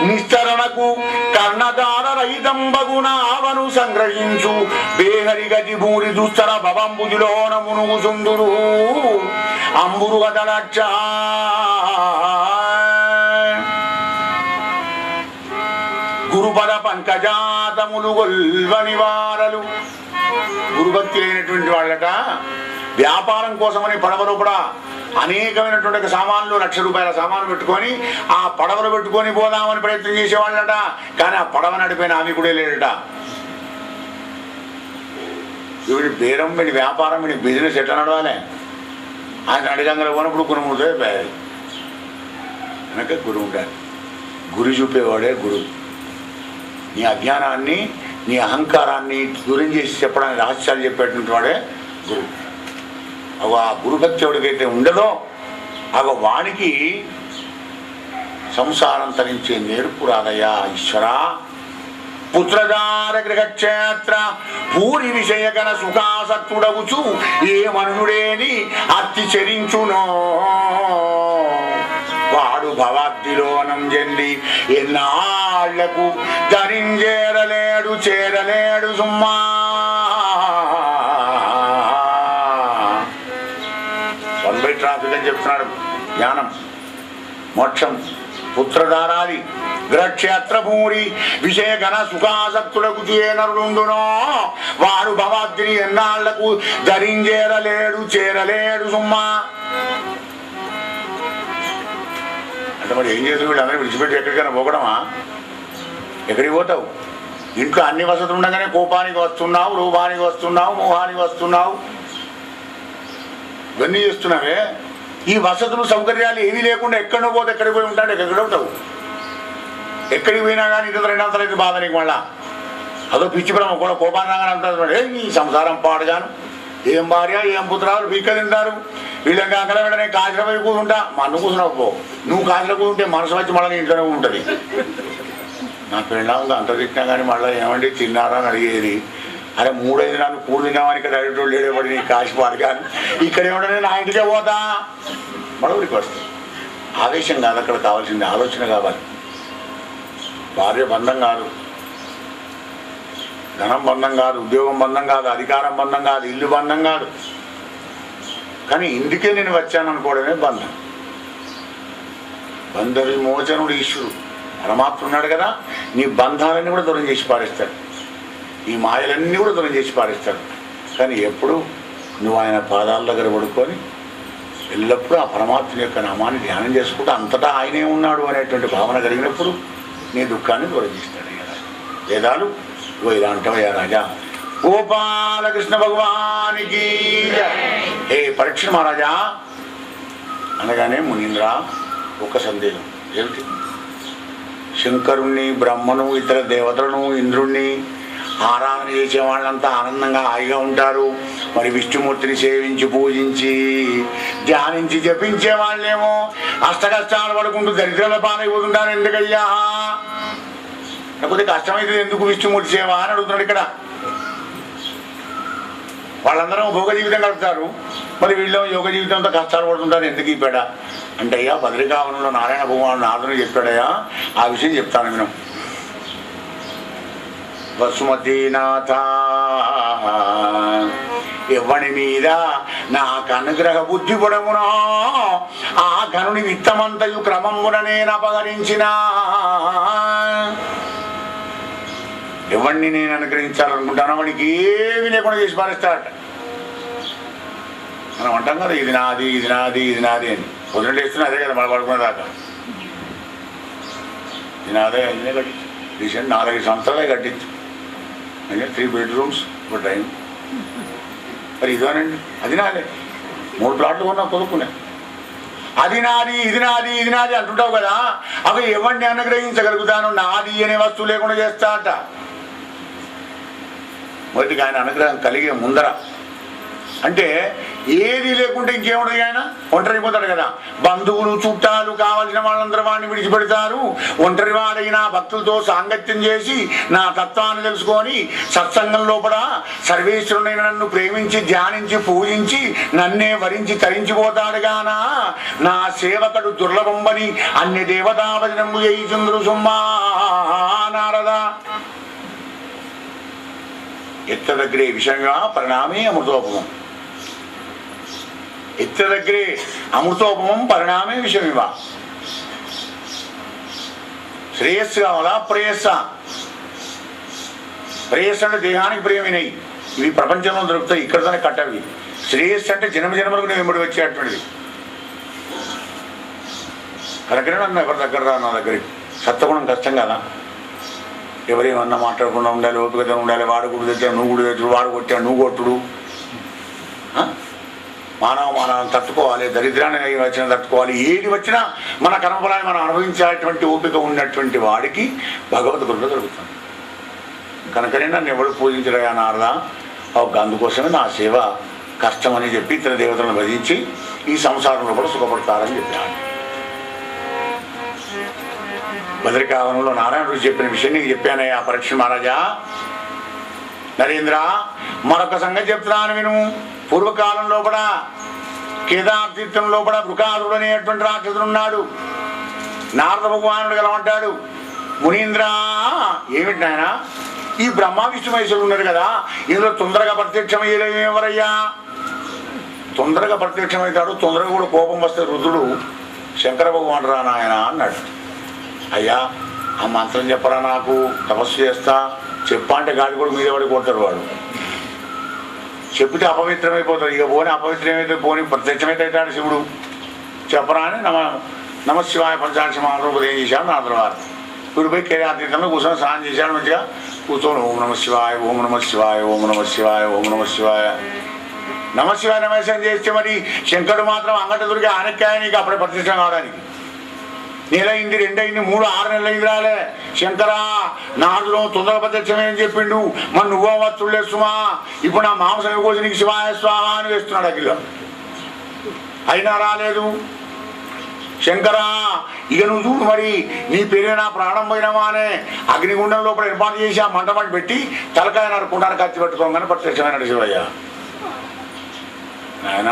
నిస్తరణకు కర్ణదార రహితంబగునావను సంగ్రహించు బేహరి గతి భూరి దుస్తర భవంబుజులోన మునుగు సుందురు అంబురు గదలక్ష. గురుపద పంకజాతములు గొల్వని వారలు. గురుభక్తి లేనటువంటి వాళ్ళట వ్యాపారం కోసమని పడవలో కూడా అనేకమైనటువంటి సామాన్లు, ₹1,00,000 సామాన్లు పెట్టుకొని ఆ పడవలు పెట్టుకొని పోదామని ప్రయత్నం చేసేవాళ్ళట. కానీ ఆ పడవ నడిపోయిన నావికుడే లేడట. వీడి బేరం, వీడి వ్యాపారం, వీడి బిజినెస్ ఎట్లా నడవాలి? ఆయన అడిగంగా పోనప్పుడు గురువుతో పోయాలి. వెనక గురువు ఉండాలి. గురి చూపేవాడే గురువు. నీ అజ్ఞానాన్ని, నీ అహంకారాన్ని దూరం చేసి చెప్పడానికి రహస్యాలు చెప్పేటువంటి వాడే గురువు. అగో ఆ గురుభక్తి ఎవరికైతే ఉండదో అగో వానికి సంసారం తరించే నేర్పు రాదయ్యా. ఈశ్వరా పుత్రదార గృహక్షేత్ర పూరి విషయగణ సుఖాసక్తుడవుచు ఏ మనుడేని అత్తి చరించునో వాడు భవాబ్దిలోనం చెంది ఎన్నాళ్లకు ధరించేరలేడు చేరలేడు సుమ్మా. ట్రాఫిక్ అని చెప్తున్నాడు. జ్ఞానం, మోక్షం, పుత్రధారాది గ్రహక్షేత్ర భూరి విషయగణ సుఖాసక్తులకు ఏ నరుడుండునో వాడు భవాబ్దిని ఎన్నాళ్లకు ధరించేరలేడు చేరలేడు సుమ్మా. అంటే మరి ఏం చేసి వీళ్ళందరూ విడిచిపెట్టి ఎక్కడికైనా పోకడమా? ఎక్కడికి పోతావు? ఇంట్లో అన్ని వసతులు ఉండగానే కోపానికి వస్తున్నావు, రూపానికి వస్తున్నావు, మోహానికి వస్తున్నావు, ఇవన్నీ చేస్తున్నావే. ఈ వసతులు సౌకర్యాలు ఏమీ లేకుండా ఎక్కడో పోతే ఎక్కడికి పోయి ఉంటాడు? ఎక్కడ ఉంటావు? ఎక్కడికి పోయినా కానీ ఇతర రెండంతలైతే బాధ నీకు. మళ్ళా అదో పిచ్చి బ్రహ్మ కూడా కోపాన్ని రాగానే అంటారు, ఈ సంసారం పాడుగాను, ఏం భార్య ఏం పుత్రాలు పీక్క తింటారు, వీళ్ళకి కాకల వెంటనే కాసిన పోయి కూర్చుంటా. మన్ను కూర్చున్నావు పో. నువ్వు కాసిన కూర్చుంటే మనసు వచ్చి మళ్ళీ ఇంట్లోనే ఉంటుంది. నా పెళ్ళాం అంత తిట్టినా కానీ మళ్ళీ ఏమండి తిన్నారా అని అడిగేది. అరే 3-5 నాలుగు కూడు తిన్నామని ఇక్కడ అడిగేటోళ్ళు లేడేపడి నీకు కాసిపాడు కానీ ఇక్కడ ఏమంటే నా ఇంటికే పోతా మడవుడికి వస్తాయి. ఆవేశం కాదు అక్కడ కావాల్సింది, ఆలోచన కావాలి. భార్య బంధం కాదు, ధనం బంధం కాదు, ఉద్యోగం బంధం కాదు, అధికారం బంధం కాదు, ఇల్లు బంధం కాదు. కానీ ఇందుకే నేను వచ్చాను అనుకోవడమే బంధం. బంధ విమోచనుడు ఈశ్వరుడు పరమాత్మ ఉన్నాడు కదా. నీ బంధాలన్నీ కూడా దూరం చేసి పారేస్తాడు, ఈ మాయలన్నీ కూడా దూరం చేసి పారేస్తాడు. కానీ ఎప్పుడు నువ్వు ఆయన పాదాల దగ్గర పడుకొని ఎల్లప్పుడూ ఆ పరమాత్మ యొక్క నామాన్ని ధ్యానం చేసుకుంటూ అంతటా ఆయనే ఉన్నాడు అనేటువంటి భావన కలిగినప్పుడు నీ దుఃఖాన్ని దూరం చేస్తాడు. వేదాలు ఇలా అంటావయ్యా రాజా. గోపాలకృష్ణ భగవానికి ఏ పరీక్ష మహారాజా అనగానే మునీంద్ర ఒక సందేహం ఏమిటి? శంకరుణ్ణి, బ్రహ్మను, ఇతర దేవతలను, ఇంద్రుణ్ణి ఆరాధన చేసే వాళ్ళంతా ఆనందంగా హాయిగా ఉంటారు. మరి విష్ణుమూర్తిని సేవించి పూజించి ధ్యానించి జపించే వాళ్ళేమో అష్టకష్టాలు పడుకుంటూ దరిద్రాల పాలైపోతుంటారు. ఎందుకయ్యా? లేకపోతే కష్టమైతే ఎందుకు విష్ణుమూర్తి సేవ అని అడుగుతున్నాడు ఇక్కడ. వాళ్ళందరూ భోగ జీవితం గడుపుతారు, మరి వీళ్ళు యోగ జీవితంతో కష్టాలు పడుతుంటారు. ఎందుకు ఈ పేడ అంటే, అయ్యా బద్రికావనంలో నారాయణ భగవానుడు నారదుని చెప్పాడయ్యా, ఆ విషయం చెప్తాను నేను. వసుమతీనాథ, ఎవని మీద నాకు అనుగ్రహ బుద్ధి పొడమునో ఆ గనుని విత్తమంతయు క్రమమున నేను అపహరించిన. ఎవరిని నేను అనుగ్రహించాలనుకుంటానో వాడికి ఏమి లేకుండా చేసి పారేస్తాడట. మనం అంటాం కదా, ఇది నాది ఇది నాది ఇది నాది అని. పొద్దున వేస్తున్నా అదే కదా మనం పడుకునే దాకా. ఇది నాదే అదే కట్టించు, రీసెంట్ 4-5 సంవత్సరాలే కట్టించు. అయితే 3 బెడ్రూమ్స్ ఒక టైం. మరి ఇదేనండి, అది నాదే. 3 ప్లాట్లు కొన్నా కొనుక్కునే. అది నాది ఇది నాది ఇది నాది అంటుంటావు కదా, అవి ఎవరిని అనుగ్రహించగలుగుతాను? నాది అనే వస్తువు లేకుండా చేస్తాట. మొదటిగా ఆయన అనుగ్రహం కలిగే ముందర అంటే ఏది లేకుంటే ఇంకేముండదు. ఆయన ఒంటరిపోతాడు కదా. బంధువులు చుట్టాలు కావలసిన వాళ్ళందరూ వాడిని విడిచిపెడతారు. ఒంటరి వాడైన భక్తులతో సాంగత్యం చేసి నా తత్వాన్ని తెలుసుకొని సత్సంగం లోపల సర్వేశ్వరుడైన నన్ను ప్రేమించి ధ్యానించి పూజించి నన్నే వరించి తరించిపోతాడు గానా నా సేవకుడు దుర్లభంబని అన్ని దేవతాభజనము చేయి చంద్రు సుమ్మా నారద. ఎత్తదగ్రే విషయంగా పరిణామే అమృతోపమం. ఎత్తదగ్రే అమృతోపమం పరిణామే విషయమివ. శ్రేయస్సు కావాలా ప్రేయస్సా? ప్రేయస్సు అంటే దేహానికి ప్రియమైనవి, ఇవి ప్రపంచంలో దొరుకుతాయి, ఇక్కడతోనే కట్టవి. శ్రేయస్సు అంటే జన్మజన్మలకు నేను వెంబడి వచ్చేటువంటిది. కనుకనే నన్ను ఎవరి దగ్గర రా, నా దగ్గరికి. సత్వగుణం కష్టం కదా. ఎవరేమన్నా మాట్లాడకుండా ఉండాలి, ఓపికతో ఉండాలి. వాడు గుడి తెచ్చాడు, నువ్వు గుడి తెచ్చుడు, వాడు కొట్టాడు, నువ్వు కొట్టుడు. మానవం తట్టుకోవాలి, దరిద్రాన్ని వచ్చినా తట్టుకోవాలి. ఏది వచ్చినా మన కర్మఫలాన్ని మనం అనుభవించేటువంటి ఓపిక ఉన్నటువంటి వాడికి భగవద్ కృప దొరుకుతుంది. కనుకనే నన్ను ఎవరు పూజించడా నారదా, అందుకోసమే నా సేవ కష్టమని చెప్పి ఇతర దేవతలను భజించి ఈ సంసారంలో కూడా సుఖపడతారని చెప్పాను. బద్రికావనంలో నారాయణుడు చెప్పిన విషయం నీకు చెప్పానయ్యా పరీక్ష మహారాజా. నరేంద్ర, మరొక సంగతి చెప్తున్నాను విను. పూర్వకాలంలో కూడా కేదార్ తీర్థంలో కూడా వృకాసుడు అనేటువంటి రాక్షసుడు ఉన్నాడు. నారద భగవానుడు గలమంటాడు, మునీంద్ర ఏమిటి నాయన, ఈ బ్రహ్మ విష్ణు మహేశ్వరులు ఉన్నారు కదా, ఇందులో తొందరగా ప్రత్యక్షమయ్యేది ఎవరయ్యా? తొందరగా ప్రత్యక్షమవుతాడు, తొందరగా కూడా కోపం వస్తే రుద్రుడు శంకర భగవాను రా నాయన అన్నాడు. అయ్యా ఆ మంత్రం చెప్పరా, నాకు తపస్సు చేస్తా చెప్పా అంటే గాడి కూడా మీద పడి కొడతాడు వాడు. చెప్పితే అపవిత్రమైపోతాడు. ఇక పోనీ అపవిత్రమైతే పోనీ ప్రత్యక్షమైతే అవుతాడు శివుడు. చెప్పరా అని నమశివాయ పంచాక్షి మహాప్రభుదేం చేశాడు నా తర్వాత. వీడు పోయి కేదాతీర్థంలో కూర్చొని స్నానం చేశాడు. మంచిగా కూర్చొని ఓం నమ శివాయ ఓం నమ శివాయ ఓం నమ శివాయ ఓం నమ శివాయ నమశివాయ నమస్కారం చేస్తే మరి శంకరుడు మాత్రం అంగట దొరికి ఆనక్కాయ నీకు అప్పుడే ప్రత్యక్షం కావడానికి. నెల అయింది, 2 అయింది, 3, 6 నెలలు అయింది రాలే. శంకరా నాదులో తొందర ప్రత్యక్షమేమని చెప్పిండు, మరి నువ్వో వస్తులేస్తుమా, ఇప్పుడు నా మాంసం కోసం నీకు శివాయ స్వాహ అని వేస్తున్నాడు అఖిల. అయినా రాలేదు. శంకరా ఇక నువ్వు చూడు, మరి నీ పేరేనా ప్రాణం పోయినామా అనే అగ్నిగుండం లోపల ఏర్పాటు చేసి ఆ మంటపడి పెట్టి తలకాయ నరుకుంటాను కత్తి పెట్టుకోగానే ప్రత్యక్షమైన శివయ్య. ఆయన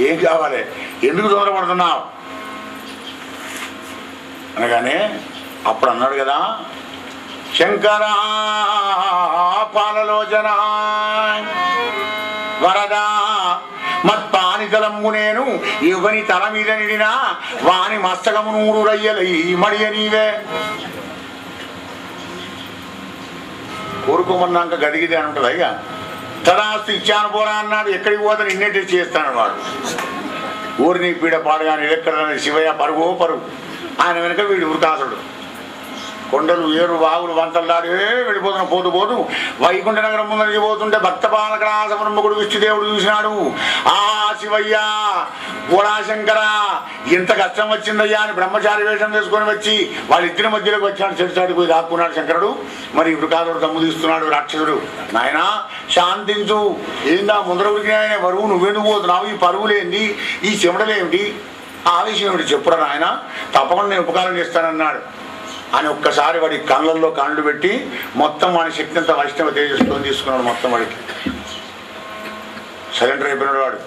ఏం కావాలి, ఎందుకు తొందరపడుతున్నావు అనగానే అప్పుడు అన్నాడు కదా, శంకర పాలలోచన వరదా మత్పానితలమ్ము నేను యుగని తల మీద నిడినా వాని మస్తకము 3 రయ్యలు ఈ మడియ నీవే. కోరుకోమన్నాక గదిగిదే అని ఉంటుంది. అయ్యా తదాస్తు ఇచ్చాను పోరా అన్నాడు. ఎక్కడికి పోతే నిన్నే టెస్ట్ చేస్తాను వాడు. ఊరిని పీడ పాడుగాని ఎక్కడ శివయ్య పరుగు పరుగు. ఆయన వెనుక వీడు వృకాసుడు. కొండలు ఏరు వాగులు వంతల్లాడి వెళ్ళిపోతున్న పోతూ పోతూ వైకుంఠ నగరం ముందరికి పోతుంటే భక్త పాలకరాసముడు విష్ణుదేవుడు చూసినాడు. ఆ శివయ్య గోళాశంకర ఎంత కష్టం వచ్చిందయ్యా అని బ్రహ్మచారి వేషం వేసుకొని వచ్చి వాళ్ళిద్దరి మధ్యలోకి వచ్చాడు. చెడుచాడికి పోయి దాక్కున్నాడు శంకరుడు. మరి వృకాదుడు దమ్ము తీస్తున్నాడు రాక్షసుడు. నాయన శాంతించు, ఏందా ముందర ఉడికి ఆయన బరువు నువ్వెందుకు పోతున్నావు, ఈ పరువులేంటి, ఈ చెమటలేమిటి, ఆ విషయం ఏమిటి చెప్పురా నాయన, తప్పకుండా నేను ఉపకారం చేస్తానన్నాడు. అని ఒక్కసారి వాడి కళ్ళల్లో కళ్ళు పెట్టి మొత్తం వాడి శక్తి అంతా వైష్ణవ తేజస్సుతో తీసుకున్నాడు. మొత్తం వాడికి సరెండర్ అయిపోయినాడు వాడు.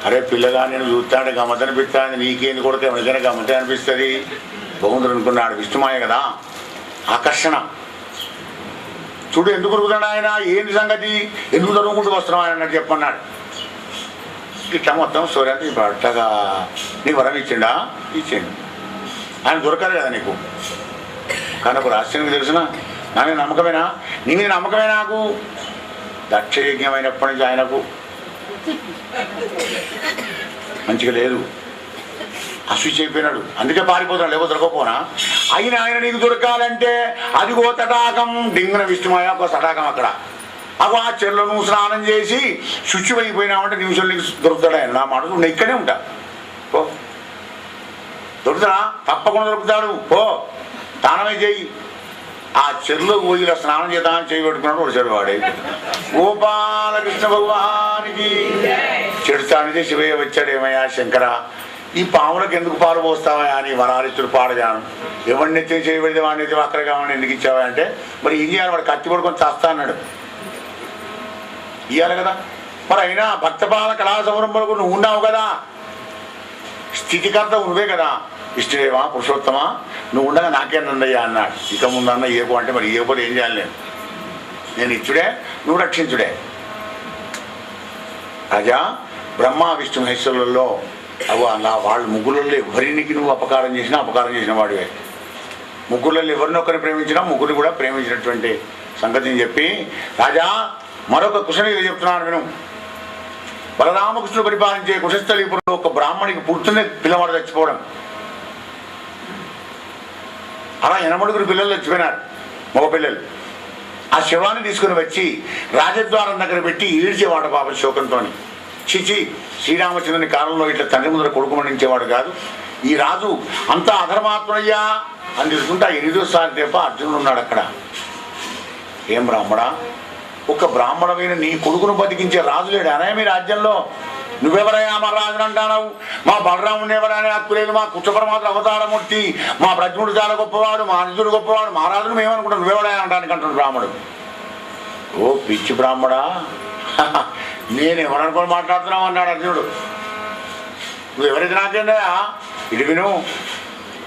అరే పిల్లగా నేను చూస్తాడు గమ్మతనిపిస్తాను, నీకేంది కొడితే ఎవరికైనా గమ్మతే అనిపిస్తుంది బాగుంది అనుకున్నాడు. విష్ణుమాయ కదా ఆకర్షణ. చూడు ఎందుకు ఉరుకుతాడు ఆయన, ఏంటి సంగతి, ఎందుకు చదువుకుంటూ వస్తున్నావు ఆయన అన్నట్టు చెప్పన్నాడు. ఇట్లా మొత్తం స్టోరీ అంతా ఇప్పుడు అట్టగా నీకు వరం ఇచ్చిండా, ఇచ్చిండు. ఆయన దొరకాలి కదా నీకు. కానీ ఒక రహస్యానికి తెలిసిన నా మీద నమ్మకమేనా, నీ మీద నమ్మకమే నాకు. దక్షయజ్ఞమైనప్పటి నుంచి ఆయనకు మంచిగా లేదు, అశుచి అయిపోయినాడు. అందుకే పారిపోతున్నాడు, లేకపోతే దొరకపోనా. అయినా ఆయన నీకు దొరకాలంటే అదిగో తటాకం, డింగిన విష్ణుమాయ ఒక తటాకం అక్కడ. అవి ఆ చెర్లో నువ్వు స్నానం చేసి శుచి అయిపోయినావంటే నిమిషం నీకు దొరుకుతాడు ఆయన. నా మాట నువ్వు ఇక్కడే ఉంటా ఓ, దొరుకుతాడా, తప్పకుండా దొరుకుతాడు. ఓ స్నానమే చేయి. ఆ చెరువులోకి పోయి ఇలా స్నానం చేద్దామని చేయి పెట్టుకున్నాడు ఒక చెడు వాడే. గోపాలకృష్ణ భగవానికి చెడు స్నానం శివయ్య వచ్చాడు. ఏమయ్యా శంకర, ఈ పాములకు ఎందుకు పాలు పోస్తావా అని వరాలిస్తుడు పాడగాను. ఎవరిని ఎత్తి చేయబడితే వాడిని ఎత్తి అక్కడ కావాలని ఎందుకు ఇచ్చావా అంటే, మరి ఏం చేయాలి, వాడు కత్తి పడుకొని చేస్తా అన్నాడు. ఇవ్వాలి కదా. మరి అయినా భక్తపాల కళా సంరంభంలో నువ్వు ఉన్నావు కదా, స్థితికర్త నువ్వే కదా. ఇష్టదేవా పురుషోత్తమా నువ్వు ఉండగా నాకేనందయ్యా అన్నాడు. ఇక ముందన్న ఏపో అంటే మరి ఏపోతే ఏం చేయాలి, నేను ఇచ్చుడే నువ్వు రక్షించుడే. రాజా బ్రహ్మ విష్ణు మహేశ్వరులలో అవు అలా వాళ్ళు ముగ్గులలో ఎవరికి నువ్వు అపకారం చేసిన వాడివే. ముగ్గురులలో ఎవరినొక్కరిని ప్రేమించినా ముగ్గురిని కూడా ప్రేమించినటువంటి సంగతిని చెప్పి, రాజా మరొక కుశని చెప్తున్నాను విను. బలరామకృష్ణుడు పరిపాలించే కుశస్థలీపురంలో ఒక బ్రాహ్మణికి పుడుతూనే పిల్లవాడు చచ్చిపోవడం. అలా 8 పిల్లలు చచ్చిపోయినారు, మగపిల్లలు. ఆ శవాన్ని తీసుకుని వచ్చి రాజద్వారం దగ్గర పెట్టి ఈడ్చేవాడు పాప శోకంతో. చిచి శ్రీరామచంద్రుని కాలంలో ఇట్లా తండ్రి ముందర కొడుకు మరణించేవాడు కాదు ఈ రాజు, అంతా అధర్మాత్మయ్యా అని తెలుసుకుంటే 8వ సారి తప్ప అర్జునుడు ఉన్నాడు అక్కడ. ఏం బ్రాహ్మడా, ఒక బ్రాహ్మణమైన నీ కొడుకును బతికించే రాజు లేడు అనే మీ రాజ్యంలో? నువ్వెవరయ్యా మా రాజుని అంటావు? మా బలరాముని ఎవరనే హక్కు లేదు, మా కుచ్చపరమాత్ర అవతారమూర్తి, మా ప్రజ్ఞుడు చాలా గొప్పవాడు, మా అర్జునుడు గొప్పవాడు, మా రాజును మేమనుకుంటాం, నువ్వెవరయ్యా అంటానికి అంటాడు బ్రాహ్మణుడు. ఓ పిచ్చి బ్రాహ్మడా, నేను ఎవరనుకొని మాట్లాడుతున్నావు అన్నాడు అర్జునుడు. నువ్వెవరైతే నాకేందయా, ఇది విను.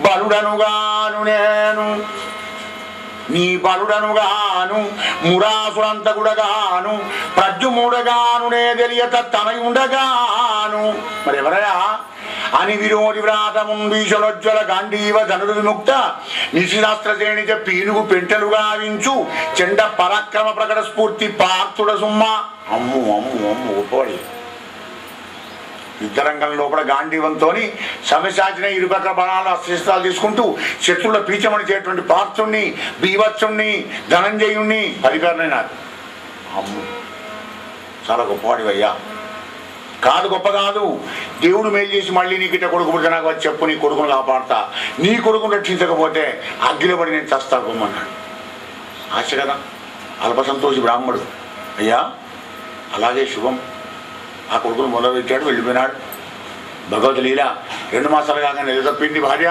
బలుడనుగాను నేను, నీ బలుడనుగాను, మురాసురంతకుడగాను, ప్రజ్ఞుముడగాను, నే తెలియత తనయుండగాను. మరి ఎవరయా అని విరోధి వ్రాతమున్ భీషణోజ్వల గాంధీవ ధనుడు విముక్త నిశిశాస్త్రశ్రేణి పీనుగు పెంటలు గావించు చెండ పరాక్రమ ప్రకట స్ఫూర్తి పార్థుడ సుమ్మ. అమ్ము అమ్ము అమ్ము ఒప్పడి యుద్ధరంగం లోపల గాంధీవంతో సమశాచిన ఇరుపక్క బణాలు అస్త్రశస్త్రాలు తీసుకుంటూ శత్రువుల పీచమణిచేటువంటి పార్థుణ్ణి, బీభత్సుణ్ణి, ధనంజయుణ్ణి పరిపాలనైనారు. అమ్ము చాలా గొప్పవాడివయ్యా. కాదు గొప్ప కాదు, దేవుడు మేలు చేసి మళ్ళీ నీకు ఇట్లా కొడుకు పుడితే నాకు వచ్చి చెప్పు, నీ కొడుకును కాపాడతా, నీ కొడుకును రక్షించకపోతే అగ్గిలో పడి నేను చస్తా కొమ్మన్నాడు. ఆశ కదా అల్ప సంతోషి బ్రాహ్మడు. అయ్యా అలాగే శుభం. ఆ కొడుకును మొదలుపెట్టాడు, వెళ్ళిపోయినాడు. భగవత్ లీల 2 మాసాలు కాగానే ఎదు తప్పింది భార్య,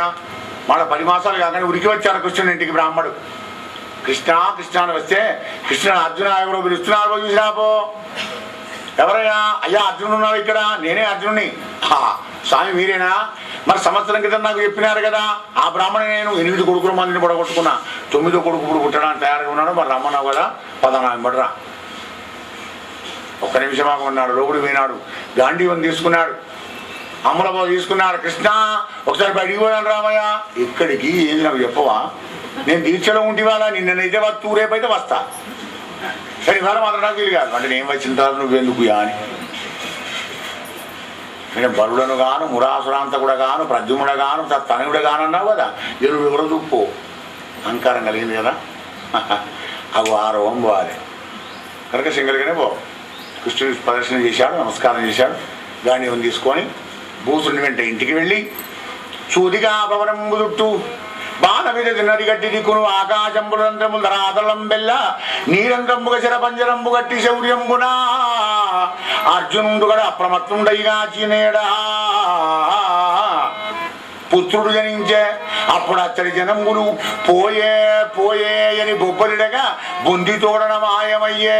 మళ్ళీ 10 మాసాలు కాగానే ఉరికి వచ్చాడు కృష్ణుని ఇంటికి బ్రాహ్మడు. కృష్ణ కృష్ణ అని వస్తే కృష్ణ అర్జున ఎవరో పిలుస్తున్నారో చూసిరాపో. ఎవరయ్యా? అయ్యా అర్జునుడు ఉన్నాడు ఇక్కడ, నేనే అర్జునుడిని. స్వామి మీరేనా? మరి సంవత్సరం క్రితం నాకు చెప్పినారు కదా, ఆ బ్రాహ్మణ నేను 8 కొడుకుల మందిని పొడగొట్టుకున్నా, 9వ కొడుకు ఇప్పుడు పుట్టడానికి తయారుగా ఉన్నాడు, మరి రమ్మన్నావు కదా, పదనా బడరా. ఒక్క నిమిషమాగా ఉన్నాడు, లోపలి పోయినాడు, గాంధీవం తీసుకున్నాడు, అమలబాబు తీసుకున్నాడు. కృష్ణ ఒకసారి బయటికి పోయాను రామయ్య. ఇక్కడికి ఏది నాకు చెప్పవా, నేను దీక్షలో ఉంటివాళ్ళ, నిన్నైతే వస్తూ రేపైతే వస్తా, సరే ఇవాళ మాత్రం నాకు వీలు కాదు అంటే నేను వచ్చిన తర్వాత నువ్వెందుకు అని. నేను బలుడను గాను, మురాసురాంతకుడ గాను, ప్రద్యుముడ గాను, తనయుడ గాను అన్నావు కదా, నువ్వు ఎవరో చూపు. అహంకారం కలిగింది కదా, అవి 6 ఓం పోవాలి కనుక సింగల్గానే పో. కృష్ణుడి ప్రదర్శన చేశాడు, నమస్కారం చేశాడు. గాంధీవం తీసుకొని భూసుని వెంట ఇంటికి వెళ్ళి చూదిగా భవనంబు చుట్టూ బాణ విధి నరిగట్టి దిక్కును ఆకాశంబులంత్రము ధరాతలం బెల్ల నీరంగంబుగ శరపంజరంబు గట్టి శౌర్యంబునా అర్జునుడు కూడా అప్రమత్తుండయిగా చినేడా పుత్రుడు జనించే. అప్పుడు అచ్చడి జనంబులు పోయే పోయే అని బొబ్బలిడగా బొంది తోడన మాయమయ్యే.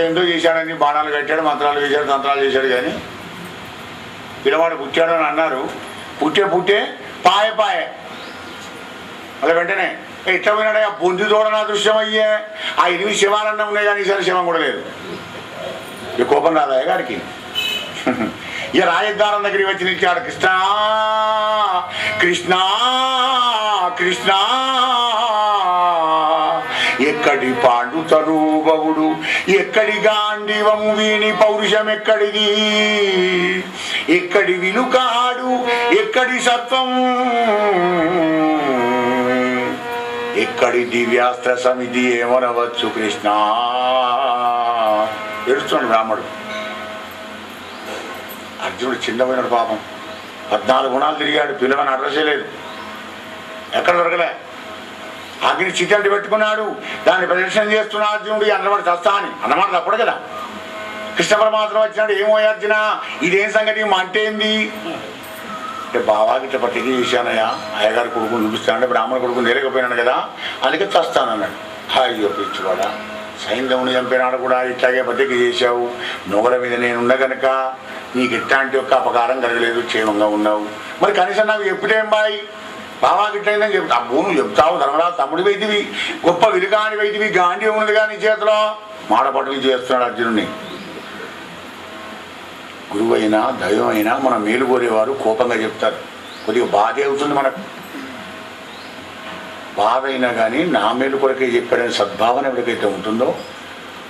ఏందో చేశాడని బాణాలు కట్టాడు, మంత్రాలు వేశాడు, తంత్రాలు చేశాడు. కానీ పిల్లవాడు పుట్టాడు అని అన్నారు. పుట్టే పాయ అలా వెంటనే ఎట్లా పోయినాడే ఆ బొంది తోడన దృశ్యం అయ్యే. ఆ 8 శివాలన్నా ఉన్నాయి కానీ ఈసారి శివం కూడా లేదు. ఇక కోపం రాదా గారికి? ఇక రాజద్వారం దగ్గరికి వచ్చి నిలిచాడు. కృష్ణ కృష్ణ కృష్ణ ఎక్కడి పాండు తరూబవుడు, ఎక్కడి గాంధీవము వీని పౌరుషం ఎక్కడిది, ఎక్కడి విలుకాడు, ఎక్కడి సత్వం, ఎక్కడి దివ్యాస్త్ర సమితి ఏమనవచ్చు కృష్ణ. ఏడుస్తున్నాడు బ్రాహ్మడు. అర్జునుడు చిన్నపోయినాడు పాపం. 14 గుణాలు తిరిగాడు, పిల్లవని అడ్రస్ చేయలేదు, ఎక్కడ దొరకలే. అగ్ని చితంటి పెట్టుకున్నాడు, దాన్ని ప్రదర్శన చేస్తున్నాడు అర్జునుడు. అన్నమాట చస్తా అని అన్నమాట తప్పుడు కదా. కృష్ణ పరమాత్మ వచ్చినాడు, ఏమో అర్జున ఇదేం సంగతి, మా అంటే ఏంది అంటే బావాకి ఇట్లా పట్టికి చేశానయ్యా, అయ్యగారి కొడుకుని చూపిస్తానంటే బ్రాహ్మణ కొడుకుని నేరకపోయినాడు కదా, అందుకే చస్తానన్నాడు. అయ్యో పిచ్చివాడా, సైంధవుని చంపినాడు కూడా ఇట్లాగే పత్రిక చేశావు, నొగల మీద నేనున్న కనుక నీకు ఇట్లాంటి యొక్క అపకారం కలగలేదు, క్షేమంగా ఉన్నావు. మరి కనీసం నాకు ఎప్పుడేం బాయ్ బావాకి ఇట్లయిందని చెప్తా. అబ్బో నువ్వు చెప్తావు, ధర్మరాజు తమ్ముడి వైద్యవి, గొప్ప విలుకాని వైద్యవి, గాంధీ ఉన్నది కానీ చేతిలో మాడపట్టులు చేస్తున్నాడు అర్జునుడిని. గురువు అయినా దైవం అయినా మనం మేలు కోరేవారు కోపంగా చెప్తారు. కొద్దిగా బాధ అవుతుంది మనకు. బాధ అయినా కానీ నా మేలు కొరకే చెప్పాడని సద్భావన ఎవరికైతే ఉంటుందో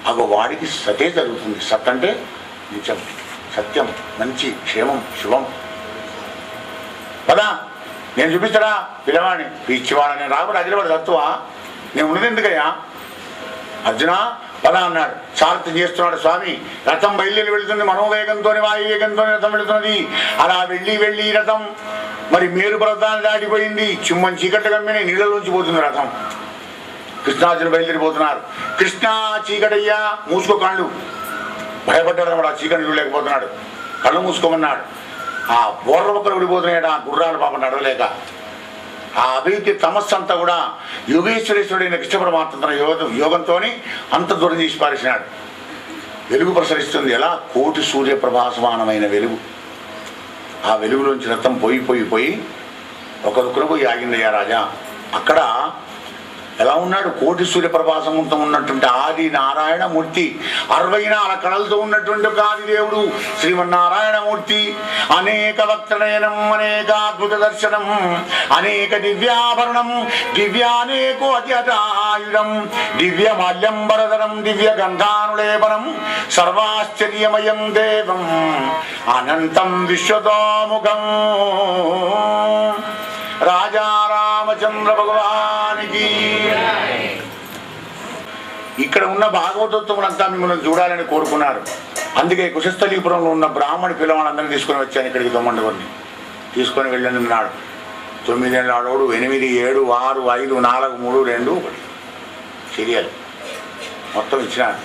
అగో వాడికి సతే జరుగుతుంది. సత్ అంటే నిత్యం, సత్యం, మంచి, క్షేమం, శుభం. పదా నేను చూపిస్తాడా పిల్లవాడిని, పిచ్చివాడని. నేను రాబడి అదిలవాడు తత్వా, నేను ఉన్నది ఎందుకయ్యా అర్జున పద అన్నాడు. సారథ్యం చేస్తున్నాడు స్వామి. రథం బయలుదేరి వెళుతుంది, మనోవేగంతో వాయువేగంతో రథం వెళుతున్నది. అలా వెళ్ళి రథం మరి మేరు పర్వతాన్ని దాటిపోయింది. చిమ్మని చీకట్లు కమ్మిన నీళ్ళలోంచి పోతుంది రథం. కృష్ణార్జున బయలుదేరిపోతున్నారు. కృష్ణ చీకటయ్యా మూసుకో కళ్ళు. భయపడ్డాడు అన్నమాట, ఆ చీకటి చూడలేకపోతున్నాడు, కళ్ళు మూసుకోమన్నాడు. ఆ బోర్ర ఒక్కరు విడిపోతున్నాడు, ఆ గుర్రాలు పాపం నడవలేక. ఆ అభివృద్ధి తమస్సు అంతా కూడా యోగేశ్వరేశ్వరుడైన కృష్ణ పరమాత్మ తన యోగంతో అంత దూరం తీసి పారేసినాడు. వెలుగు ప్రసరిస్తుంది. ఎలా? కోటి సూర్యప్రభాసమానమైన వెలుగు. ఆ వెలుగులోంచి రథం పోయి ఒక దుక్కున పోయి ఆగిందయ్యా రాజా. అక్కడ ఎలా ఉన్నాడు? కోటి సూర్యప్రభాసంతో ఉన్నటువంటి ఆది నారాయణమూర్తి, 64 కళలతో ఉన్నటువంటి ఒక ఆదిదేవుడు శ్రీమన్నారాయణమూర్తి. అనేక వక్తనయనం, అనేకాద్భుత దర్శనం, అనేక దివ్యాభరణం, దివ్యానేకో అత్యతాయుధం, దివ్య మాల్యంబరధరం, దివ్య గంధానులేపనం, సర్వాశ్చర్యమయం దేవం అనంతం విశ్వతోముఖం. రాజా రామచంద్ర భగవానికి. ఇక్కడ ఉన్న భాగవతోత్తములంతా మిమ్మల్ని చూడాలని కోరుకున్నారు. అందుకే కుశస్థలీపురంలో ఉన్న బ్రాహ్మణి పిల్లవాళ్ళందరినీ తీసుకొని వచ్చాను ఇక్కడికి. తొమ్మండుగురిని తీసుకొని వెళ్ళని ఉన్నాడు. 9 ఏళ్ళ ఆడోడు, 8, 7, 6, 5, 4, 3, 2, 1 సీరియల్ మొత్తం ఇచ్చినాడు.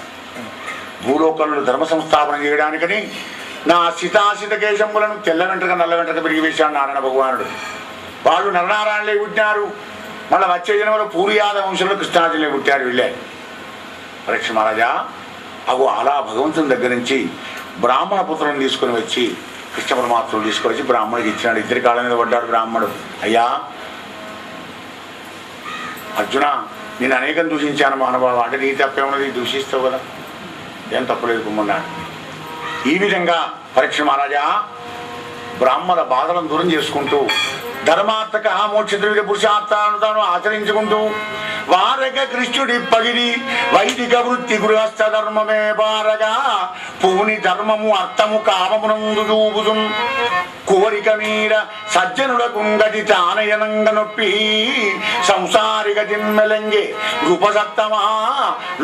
భూలోకంలో ధర్మ సంస్థాపన చేయడానికని నా శితాశిత కేశంబులను తెల్ల వెంట్రుక నల్ల వెంట్రుక పెరిగి వేశాడు నారాయణ భగవానుడు. వాళ్ళు నరనారాయణలే పుట్టినారు. మళ్ళీ వచ్చే జన్మలో పూరి యాదవ వంశంలో కృష్ణార్జునులే పుట్టారు వీళ్ళే. పరీక్ష మహారాజా అవు అలా భగవంతుని దగ్గర నుంచి బ్రాహ్మణ పుత్రులను తీసుకుని వచ్చి కృష్ణ పరమాత్మను తీసుకొని వచ్చి బ్రాహ్మణుడికి ఇచ్చినాడు. 2 కాళ్ళ మీద పడ్డాడు బ్రాహ్మణుడు. అయ్యా అర్జున, నేను అనేకం దూషించాను మహానుభావ. అంటే నీ తప్పేమన్నది, దూషిస్తావు కదా, ఏం తప్పలేదు కుమ్మన్నాడు. ఈ విధంగా పరీక్ష మహారాజా బ్రాహ్మణ బాధలను దూరం చేసుకుంటూ ధర్మార్థక మోక్ష ద్రవిడ పురుషార్థాలను తాను ఆచరించుకుంటూ వారగ కృష్ణుడి పగిడి వైదిక వృత్తి గృహస్థ ధర్మమే బారగా పూని ధర్మము అర్థము కామమునందు చూపుదున్ కోరిక మీర సజ్జనుల కుంగటి తానయనంగ నొప్పి సంసారిక జిమ్మెలంగే రూపసప్తమా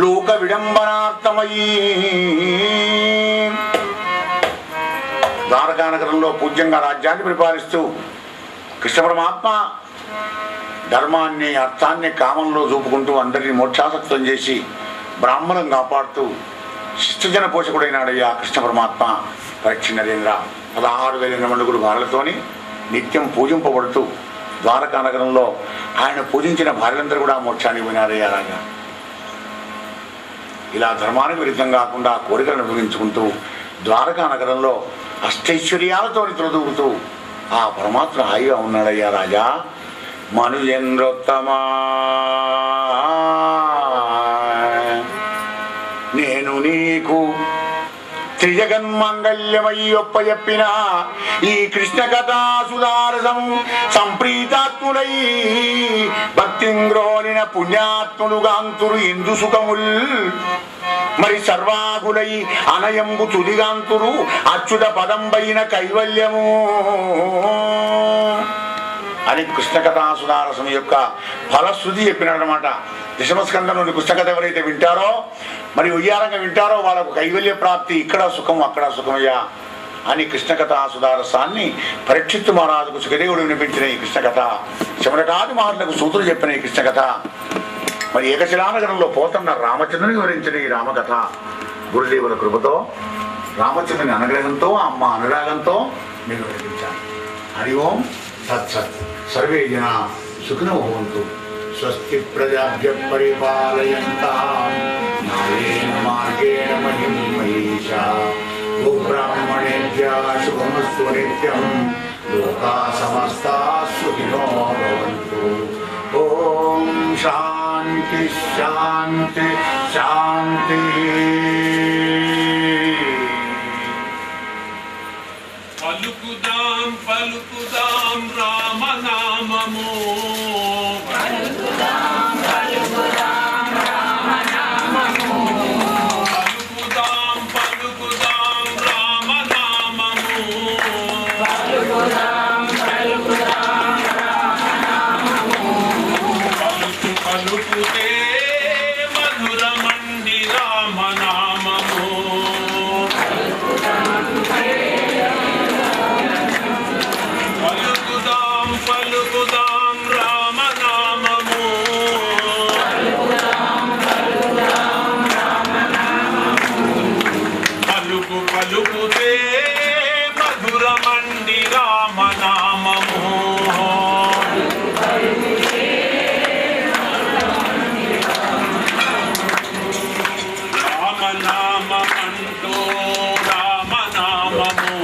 లోక విడంబనార్థమయీ. ద్వారకానగరంలో పూజ్యంగా రాజ్యాన్ని పరిపాలిస్తూ కృష్ణ పరమాత్మ ధర్మాన్ని అర్థాన్ని కామంలో చూపుకుంటూ అందరినీ మోక్షాసక్తం చేసి బ్రాహ్మణం కాపాడుతూ శిష్టజన పోషకుడైనాడయ్యా కృష్ణ పరమాత్మ. పరీక్ష నరేంద్ర 16,000 మండుగురు భార్యలతోని నిత్యం పూజింపబడుతూ ద్వారకా నగరంలో ఆయన పూజించిన భార్యలందరూ కూడా మోక్షానికి పోయినారయ్యా రాజా. ఇలా ధర్మానికి విరుద్ధం కాకుండా కోరికలను అనుభవించుకుంటూ ద్వారకా నగరంలో అష్టైశ్వర్యాలతో త్రొదుగుతూ ఆ పరమాత్మ హాయిగా ఉన్నాడయ్యా రాజా. మనుజేంద్రోత్తమా నేను నీకు త్రిజగన్మంగళ్యమయ్యొప్ప చెప్పిన ఈ కృష్ణ కథా సుధారసం సంప్రీతాత్ములై భక్తింగ్రోలిన పుణ్యాత్ములుగాంతురు ఇందు సుఖముల్ మరి సర్వాగులై అనయంబు తుదిగాంతురు అచ్యుత పదంబైన కైవల్యము అని కృష్ణ కథా సుధారసం యొక్క ఫలశ్రుతి చెప్పినాడనమాట. దశమస్కంధంలోని కృష్ణకథ ఎవరైతే వింటారో మరి ఉయ్యారంగా వింటారో వాళ్ళకు కైవల్య ప్రాప్తి, ఇక్కడ సుఖం అక్కడ సుఖమయ్యా అని కృష్ణ కథా సుధారసాన్ని పరీక్షిత్తు మహారాజుకు సుఖదేవుడు వినిపించిన ఈ కృష్ణ కథ, శమరకాది మహర్లకు సూతులు చెప్పిన ఈ కృష్ణ కథ, మరి ఏకశిలానగరంలో పోతన్న రామచంద్రుని వివరించిన ఈ రామకథ గురుదేవుల కృపతో రామచంద్రుని అనుగ్రహంతో అమ్మ అనురాగంతో నేను వివరించాను. హరి ఓం తత్సత్. సర్వే జనా సుఖినో భవంతు. స్వస్తి ప్రజాభ్య పరిపాలయంతాం న్యాయేన మార్గేణ మహిం మహీషా. గోబ్రాహ్మణేభ్యः శుభమస్తు నిత్యం. లోకా సమస్తాః సుఖినో భవంతు. ఓం శాంతి శాంతి శాంతి. పలుకుదాం పలుకుదాం రామనామము, పలుకుదాం పలుకుదాం రామనామము, పలుకుదాం పలుకుదాం రామనామము, పలుకుదాం పలుకుదాం రామనామము. పలుకు పలుకుతే మధురమండి రామనామము. పలుకుదాం పలుకుదాం రామనామము, పలుకు పలుకుతే మధురమండి రామనామము. రామనామమంటూ రామనామము,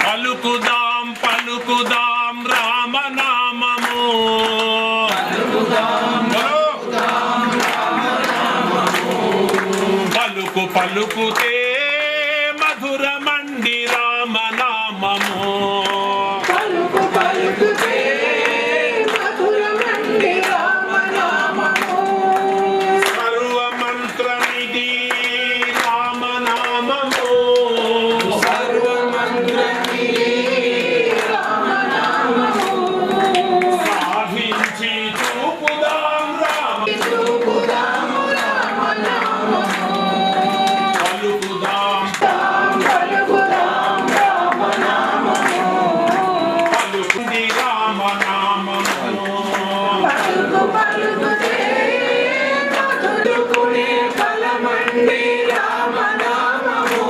పలుకుదాం పలుకుదాం రామనామము, పలుకు పలుకుతే మధురమండి రామనామము. పలుకు పలుకుతే మధురమండి రామనామము. సర్వమంత్రమిది రామనామము, సర్వమంత్రమిది రామనామము. సాధించి చూపుదాం రామ, చూపుదాము రామనామము. పలుకుదాం పలుకుదాం రామనామము. పలుకుది రామనామము. పలుకు పలుకుతే మధురకునే ఫలమండి రామనామము.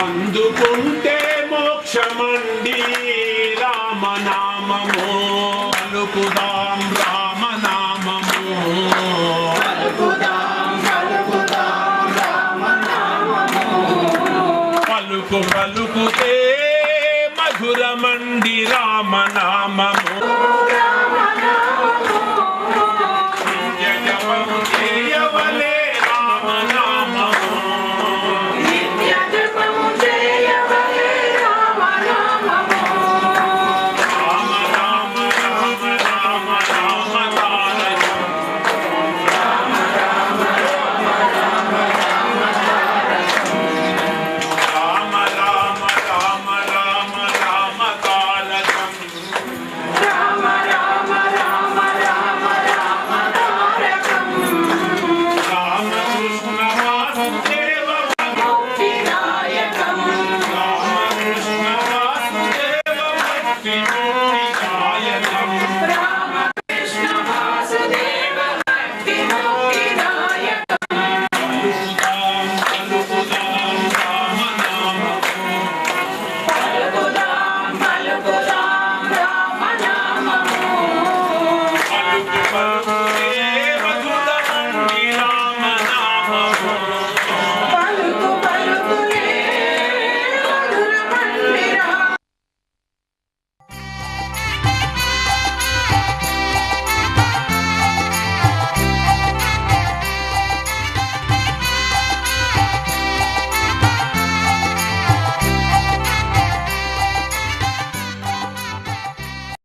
అందుకుంటే మోక్షమండి రామనామము. పలుకుదాం రామనామము, పలుకుదాం పలుకుదాం రామనామము. పలుకు పలుకుతే మధురమండి రామనామము.